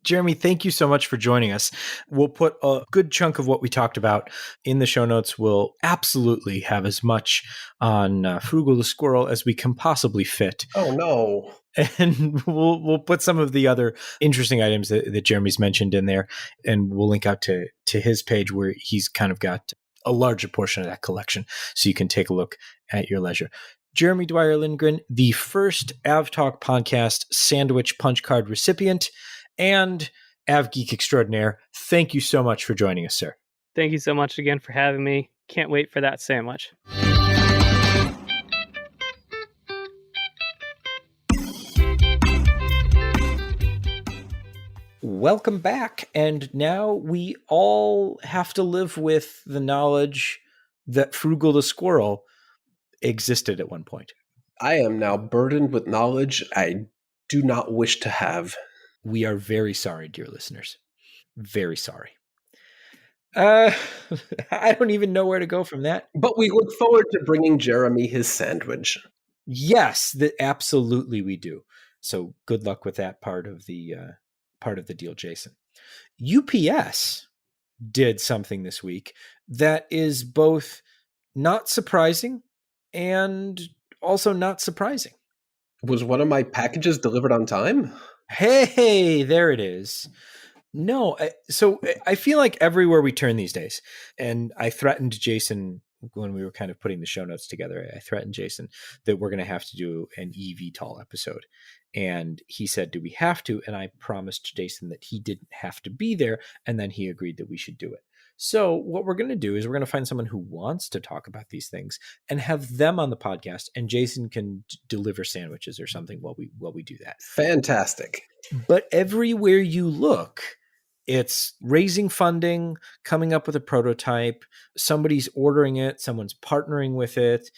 Jeremy, thank you so much for joining us. We'll put a good chunk of what we talked about in the show notes. We'll absolutely have as much on Frugal the Squirrel as we can possibly fit. Oh, no. And we'll put some of the other interesting items that Jeremy's mentioned in there, and we'll link out to his page where he's kind of got a larger portion of that collection, so you can take a look at your leisure. Jeremy Dwyer-Lindgren, the first AvTalk podcast sandwich punch card recipient and AvGeek extraordinaire. Thank you so much for joining us, sir. Thank you so much again for having me. Can't wait for that sandwich. Welcome back. And now we all have to live with the knowledge that Frugal the Squirrel existed at one point. I am now burdened with knowledge I do not wish to have. We are very sorry, dear listeners. Very sorry. I don't even know where to go from that. But we look forward to bringing Jeremy his sandwich. Yes, absolutely we do. So good luck with that part of the deal, Jason. UPS did something this week that is both not surprising and also not surprising. Was one of my packages delivered on time? Hey, there it is. No, so I feel like everywhere we turn these days, and I threatened Jason when we were kind of putting the show notes together, I threatened Jason that we're going to have to do an eVTOL episode. And he said, do we have to? And I promised Jason that he didn't have to be there. And then he agreed that we should do it. So what we're going to do is we're going to find someone who wants to talk about these things and have them on the podcast, and Jason can deliver sandwiches or something while we do that. Fantastic. But everywhere you look, it's raising funding, coming up with a prototype, somebody's ordering it, someone's partnering with it.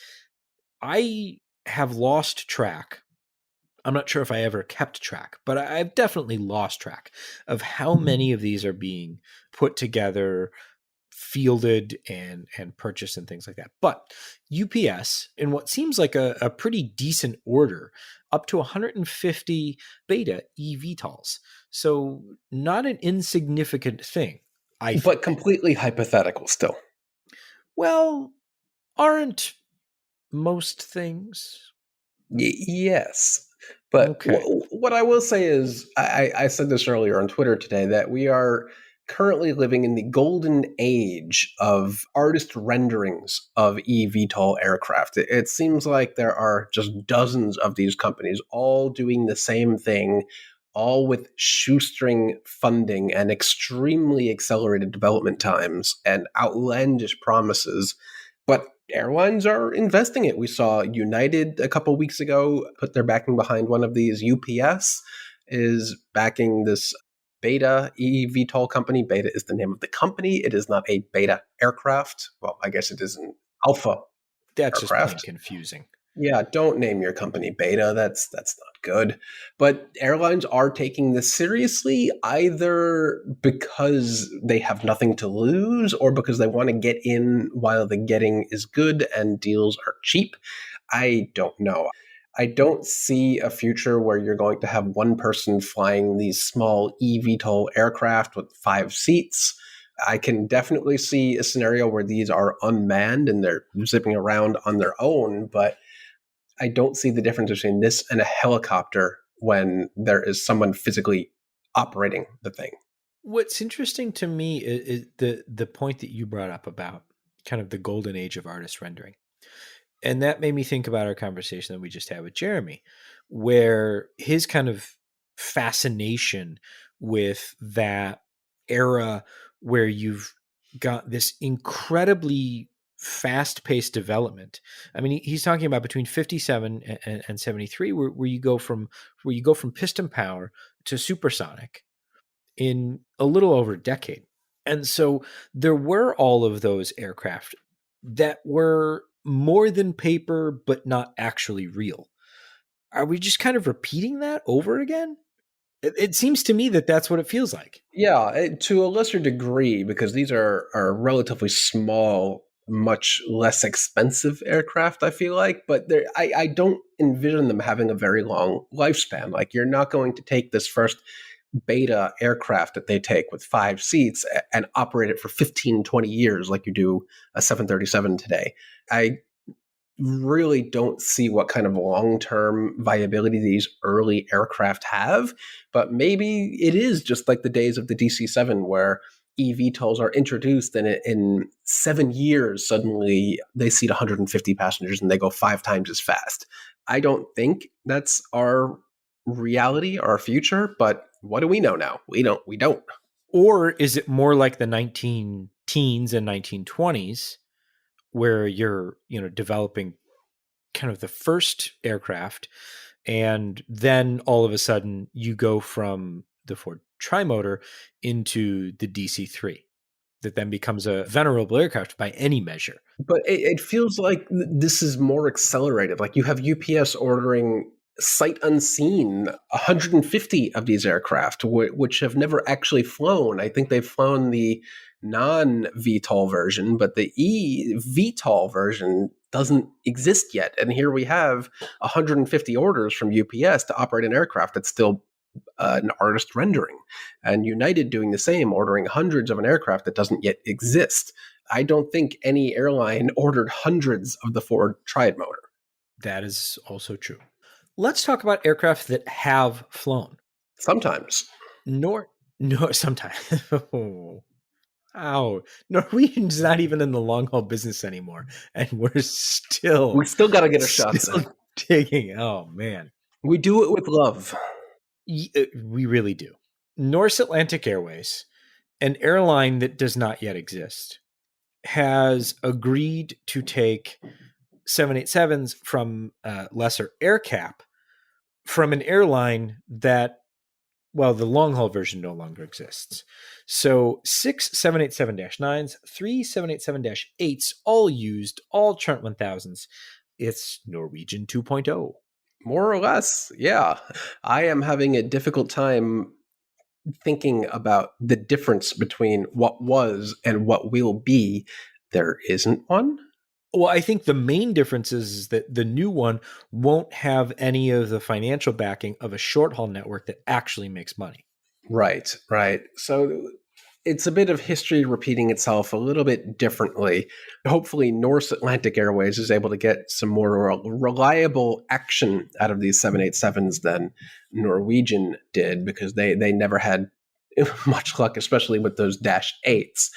I have lost track. I'm not sure if I ever kept track, but I've definitely lost track of how many of these are being put together, fielded, and purchased and things like that. But UPS, in what seems like a pretty decent order, up to 150 beta eVTOLs. So not an insignificant thing, I think. But completely hypothetical still. Well, aren't most things? Yes. But okay. What I will say is, I said this earlier on Twitter today, that we are currently living in the golden age of artist renderings of eVTOL aircraft. It seems like there are just dozens of these companies all doing the same thing, all with shoestring funding and extremely accelerated development times and outlandish promises. But airlines are investing it. We saw United a couple weeks ago put their backing behind one of these. UPS is backing this Beta eVTOL company. Beta is the name of the company. It is not a beta aircraft. Well, I guess it is an alpha That's aircraft. Just plain confusing. Yeah, don't name your company Beta. That's not good. But airlines are taking this seriously, either because they have nothing to lose or because they want to get in while the getting is good and deals are cheap. I don't know. I don't see a future where you're going to have one person flying these small eVTOL aircraft with 5 seats. I can definitely see a scenario where these are unmanned and they're zipping around on their own, but I don't see the difference between this and a helicopter when there is someone physically operating the thing. What's interesting to me is the point that you brought up about kind of the golden age of artist rendering. And that made me think about our conversation that we just had with Jeremy, where his kind of fascination with that era where you've got this incredibly fast-paced development. I mean, he's talking about between 57 and 73, where you go from piston power to supersonic in a little over a decade. And so there were all of those aircraft that were more than paper, but not actually real. Are we just kind of repeating that over again? It seems to me that that's what it feels like. Yeah, to a lesser degree, because these are relatively small, much less expensive aircraft, I feel like. But I don't envision them having a very long lifespan. Like, you're not going to take this first beta aircraft that they take with 5 seats and operate it for 15, 20 years like you do a 737 today. I really don't see what kind of long-term viability these early aircraft have, but maybe it is just like the days of the DC-7 where eVTOLs are introduced and in 7 years suddenly they seat 150 passengers and they go 5 times as fast. I don't think that's our reality, our future, but what do we know now? We don't. Or is it more like the 19 teens and 1920s where you're, developing kind of the first aircraft, and then all of a sudden you go from the Ford Trimotor into the DC-3 that then becomes a venerable aircraft by any measure. But it feels like this is more accelerated. Like you have UPS ordering sight unseen 150 of these aircraft, which have never actually flown. I think they've flown the non-VTOL version, but the VTOL version doesn't exist yet. And here we have 150 orders from UPS to operate an aircraft that's still an artist rendering, and United doing the same, ordering hundreds of an aircraft that doesn't yet exist. I don't think any airline ordered hundreds of the Ford Triad motor. That is also true. Let's talk about aircraft that have flown. Sometimes. No, sometimes. Ow. Norwegian's not even in the long haul business anymore, and we still got to get our shots in. Digging. Oh man, we do it with love. We really do. Norse Atlantic Airways, an airline that does not yet exist, has agreed to take 787s from lesser air cap from an airline that, well, the long-haul version no longer exists. So 6 787-9s, 3 787-8s, all used, all Trent 1000s. It's Norwegian 2.0. More or less, yeah. I am having a difficult time thinking about the difference between what was and what will be. There isn't one. Well, I think the main difference is that the new one won't have any of the financial backing of a short haul network that actually makes money. Right. So it's a bit of history repeating itself a little bit differently. Hopefully, Norse Atlantic Airways is able to get some more reliable action out of these 787s than Norwegian did, because they never had much luck, especially with those Dash 8s.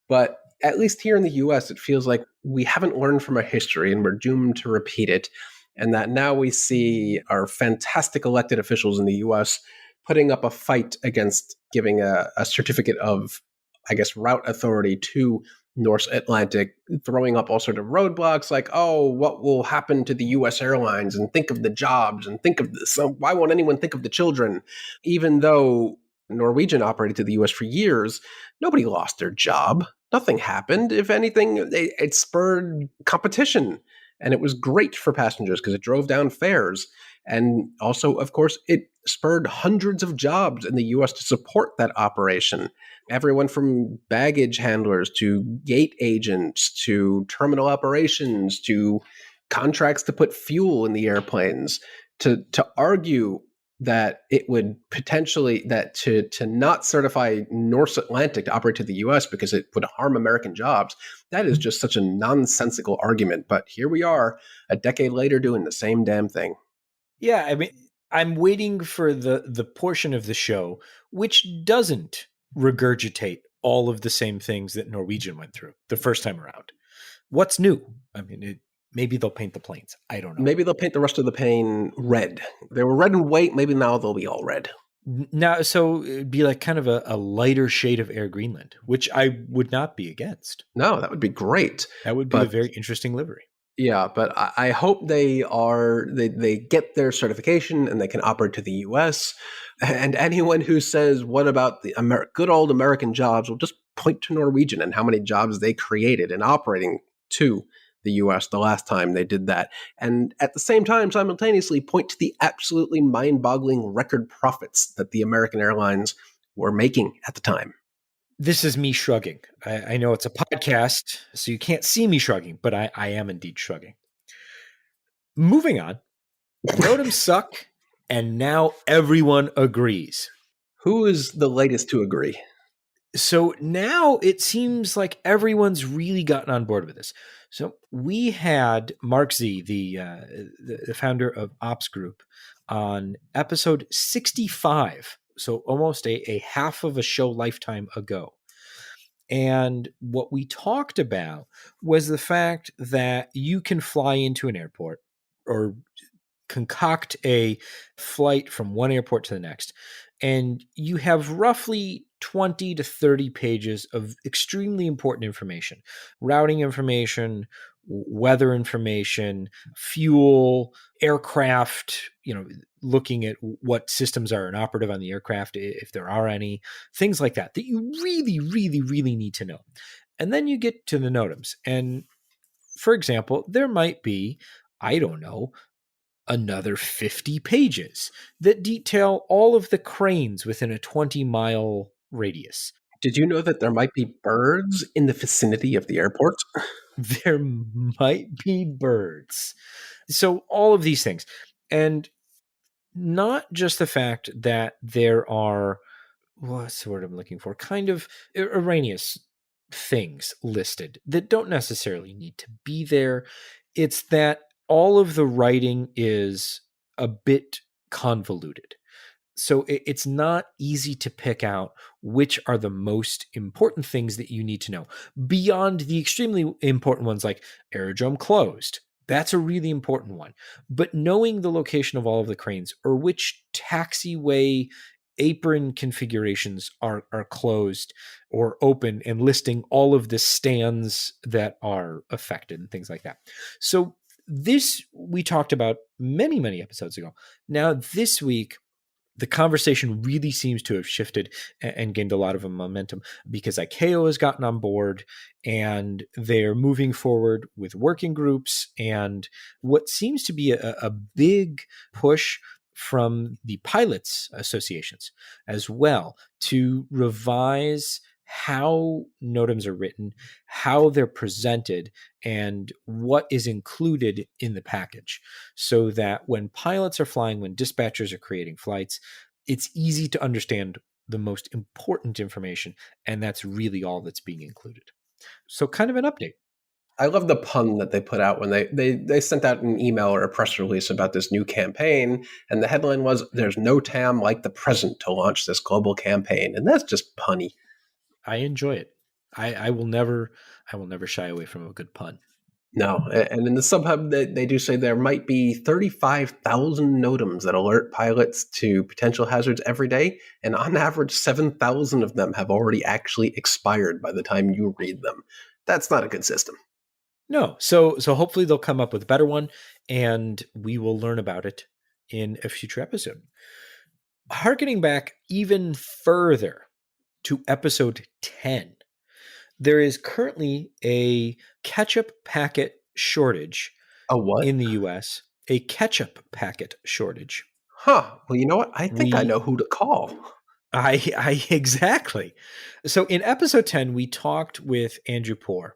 But at least here in the US, it feels like we haven't learned from our history and we're doomed to repeat it. And that now we see our fantastic elected officials in the US putting up a fight against giving a certificate of, I guess, route authority to Norse Atlantic, throwing up all sort of roadblocks like, oh, what will happen to the US airlines, and think of the jobs, and think of this. Why won't anyone think of the children? Even though Norwegian operated to the US for years, nobody lost their job. Nothing happened. If anything, it spurred competition. And it was great for passengers because it drove down fares. And also, of course, it spurred hundreds of jobs in the US to support that operation. Everyone from baggage handlers to gate agents to terminal operations to contracts to put fuel in the airplanes, to argue that it would potentially, that to not certify Norse Atlantic to operate to the US because it would harm American jobs. That is just such a nonsensical argument. But here we are, a decade later, doing the same damn thing. Yeah, I mean, I'm waiting for the portion of the show which doesn't regurgitate all of the same things that Norwegian went through the first time around. What's new? I mean, maybe they'll paint the planes. I don't know. Maybe they'll paint the rest of the plane red. They were red and white. Maybe now they'll be all red. Now, so it'd be like kind of a lighter shade of Air Greenland, which I would not be against. No, that would be great. That would be a very interesting livery. Yeah, but I hope they get their certification and they can operate to the U.S. And anyone who says, what about the good old American jobs, will just point to Norwegian and how many jobs they created in operating to the U.S. the last time they did that. And at the same time, simultaneously point to the absolutely mind-boggling record profits that the American airlines were making at the time. This is me shrugging. I know it's a podcast, so you can't see me shrugging, but I am indeed shrugging. Moving on. Rotom suck, and now everyone agrees. Who is the latest to agree? So now it seems like everyone's really gotten on board with this. So we had Mark Z, the founder of Ops Group, on episode 65. So almost a half of a show lifetime ago. And what we talked about was the fact that you can fly into an airport or concoct a flight from one airport to the next, and you have roughly 20 to 30 pages of extremely important information: routing information, weather information, fuel, aircraft, looking at what systems are inoperative on the aircraft, if there are any, things like that you really, really, really need to know. And then you get to the NOTAMs. And for example, there might be, I don't know, another 50 pages that detail all of the cranes within a 20-mile radius. Did you know that there might be birds in the vicinity of the airport? There might be birds. So all of these things. And not just the fact that there are, what's the word I'm looking for, kind of erroneous things listed that don't necessarily need to be there. It's that all of the writing is a bit convoluted. So it's not easy to pick out which are the most important things that you need to know beyond the extremely important ones like aerodrome closed. That's a really important one. But knowing the location of all of the cranes or which taxiway apron configurations are closed or open, and listing all of the stands that are affected and things like that. So this we talked about many, many episodes ago. Now this week, the conversation really seems to have shifted and gained a lot of momentum because ICAO has gotten on board and they're moving forward with working groups and what seems to be a big push from the pilots associations as well to revise how NOTAMs are written, how they're presented, and what is included in the package, so that when pilots are flying, when dispatchers are creating flights, it's easy to understand the most important information, and that's really all that's being included. So kind of an update. I love the pun that they put out when they sent out an email or a press release about this new campaign, and the headline was, "There's no time like the present to launch this global campaign," and that's just punny. I enjoy it. I will never shy away from a good pun. No, and in the subhub, they do say there might be 35,000 NOTAMs that alert pilots to potential hazards every day, and on average, 7,000 of them have already actually expired by the time you read them. That's not a good system. No, so hopefully they'll come up with a better one, and we will learn about it in a future episode. Harkening back even further to episode 10, there is currently a ketchup packet shortage A what? in the US, a ketchup packet shortage. Huh. Well, you know what? I think I We know who to call. I exactly. So in episode 10 we talked with Andrew Poor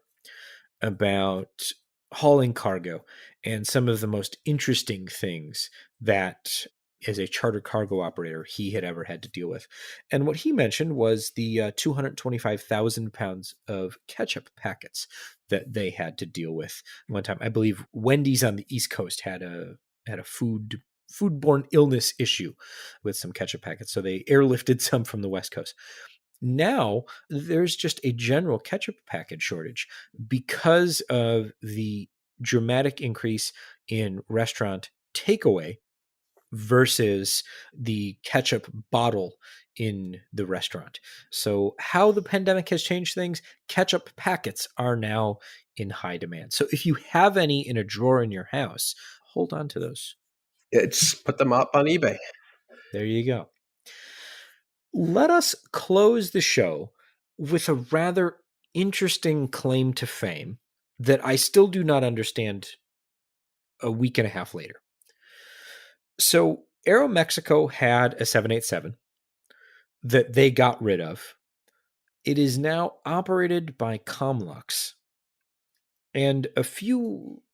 about hauling cargo and some of the most interesting things that as a charter cargo operator he had ever had to deal with. And what he mentioned was the 225,000 pounds of ketchup packets that they had to deal with one time. I believe Wendy's on the East Coast had a foodborne illness issue with some ketchup packets, so they airlifted some from the West Coast. Now there's just a general ketchup packet shortage because of the dramatic increase in restaurant takeaway versus the ketchup bottle in the restaurant. So how the pandemic has changed things, ketchup packets are now in high demand. So if you have any in a drawer in your house, hold on to those. It's put them up on eBay. There you go. Let us close the show with a rather interesting claim to fame that I still do not understand a week and a half later. So Aeromexico had a 787 that they got rid of. It is now operated by Comlux. And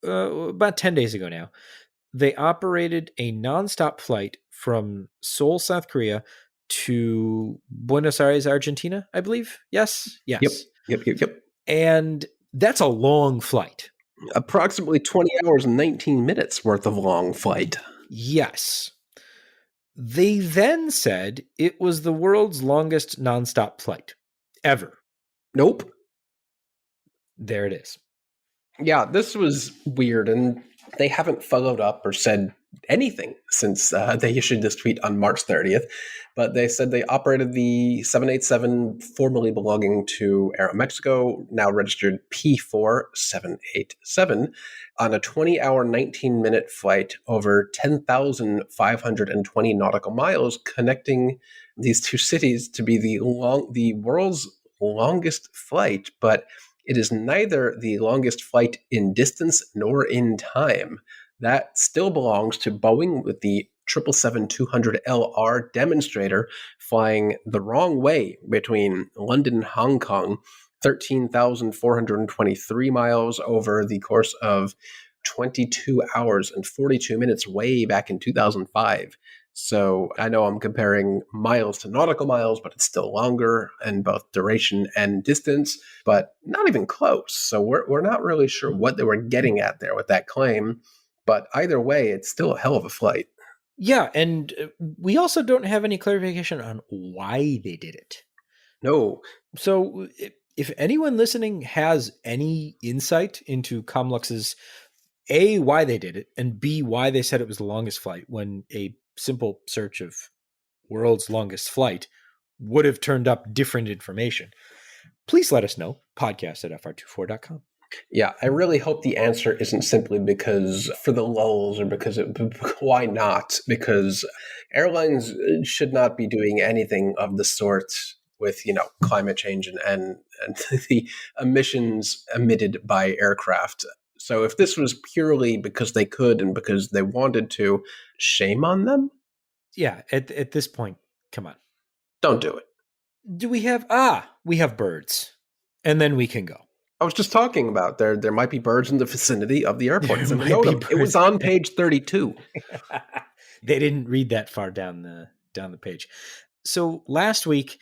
about 10 days ago now, they operated a nonstop flight from Seoul, South Korea to Buenos Aires, Argentina, I believe. Yes. Yep. And that's a long flight. Approximately 20 hours and 19 minutes worth of long flight. Yes. They then said it was the world's longest nonstop flight ever. Nope. There it is. Yeah, this was weird, and they haven't followed up or said anything since they issued this tweet on March 30th. But they said they operated the 787 formerly belonging to Aeromexico, now registered P4787, on a 20-hour, 19-minute flight over 10,520 nautical miles, connecting these two cities to be the world's longest flight, but it is neither the longest flight in distance nor in time. That still belongs to Boeing with the 777-200LR demonstrator flying the wrong way between London and Hong Kong, 13,423 miles over the course of 22 hours and 42 minutes way back in 2005. So I know I'm comparing miles to nautical miles, but it's still longer in both duration and distance, but not even close. So we're not really sure what they were getting at there with that claim. But either way, it's still a hell of a flight. Yeah, and we also don't have any clarification on why they did it. No. So if anyone listening has any insight into Comlux's A, why they did it, and B, why they said it was the longest flight when a simple search of world's longest flight would have turned up different information, please let us know. podcast@fr24.com. Yeah, I really hope the answer isn't simply because for the lulz or because why not? Because airlines should not be doing anything of the sort with, climate change and the emissions emitted by aircraft. So if this was purely because they could and because they wanted to, shame on them? Yeah, at this point, come on. Don't do it. Do we have birds. And then we can go. I was just talking about there might be birds in the vicinity of the airport. It was on page 32. They didn't read that far down the page. So last week,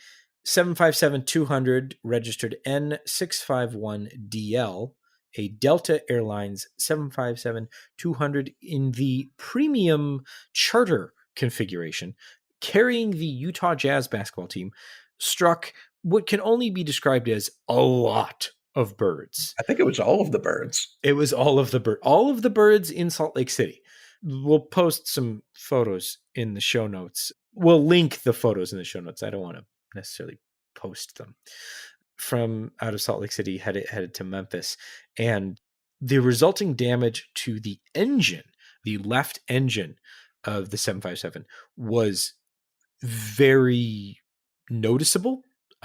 757-200 registered N651DL, a Delta Airlines 757-200 in the premium charter configuration, carrying the Utah Jazz basketball team, struck what can only be described as a lot of birds. I think it was all of the birds. It was all of the birds in Salt Lake City. We'll post some photos in the show notes. We'll link the photos in the show notes. I don't want to necessarily post them. From out of Salt Lake City, headed to Memphis. And the resulting damage to the engine, the left engine of the 757, was very noticeable.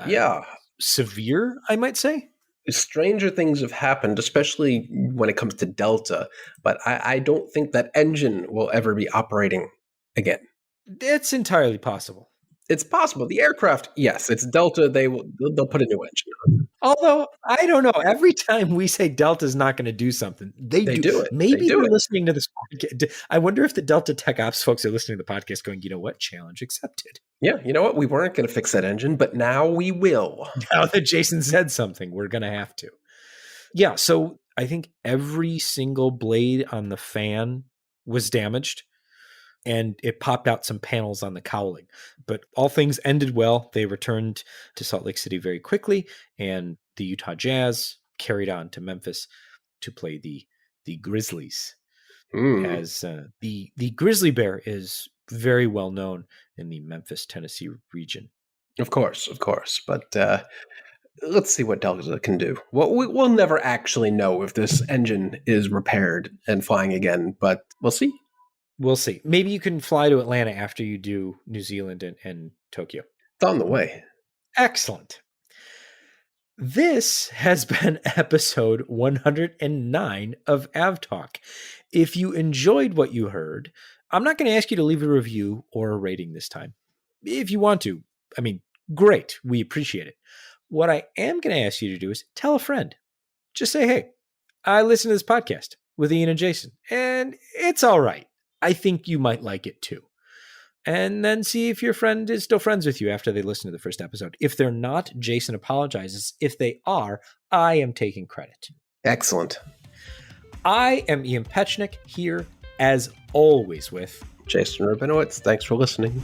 Yeah. Severe, I might say. Stranger things have happened, especially when it comes to Delta, but I don't think that engine will ever be operating again. It's entirely possible. It's possible. The aircraft, yes, it's Delta. They'll put a new engine on. Although, I don't know. Every time we say Delta's not going to do something, they do it. Maybe they're listening to this podcast. I wonder if the Delta Tech Ops folks are listening to the podcast going, you know what? Challenge accepted. Yeah, you know what? We weren't going to fix that engine, but now we will. Now that Jason said something, we're going to have to. Yeah, so I think every single blade on the fan was damaged, and it popped out some panels on the cowling. But all things ended well. They returned to Salt Lake City very quickly, and the Utah Jazz carried on to Memphis to play the Grizzlies. As the grizzly bear is very well known in the Memphis, Tennessee region. Of course. But let's see what Delta can do. We'll never actually know if this engine is repaired and flying again, but we'll see. We'll see. Maybe you can fly to Atlanta after you do New Zealand and Tokyo. It's on the way. Excellent. This has been episode 109 of AvTalk. If you enjoyed what you heard, I'm not going to ask you to leave a review or a rating this time. If you want to, great. We appreciate it. What I am going to ask you to do is tell a friend. Just say, hey, I listen to this podcast with Ian and Jason, and it's all right. I think you might like it too. and then see if your friend is still friends with you after they listen to the first episode. If they're not, Jason apologizes. If they are, I am taking credit. Excellent. I am Ian Petchnick, here as always with Jason Rabinowitz. Thanks for listening.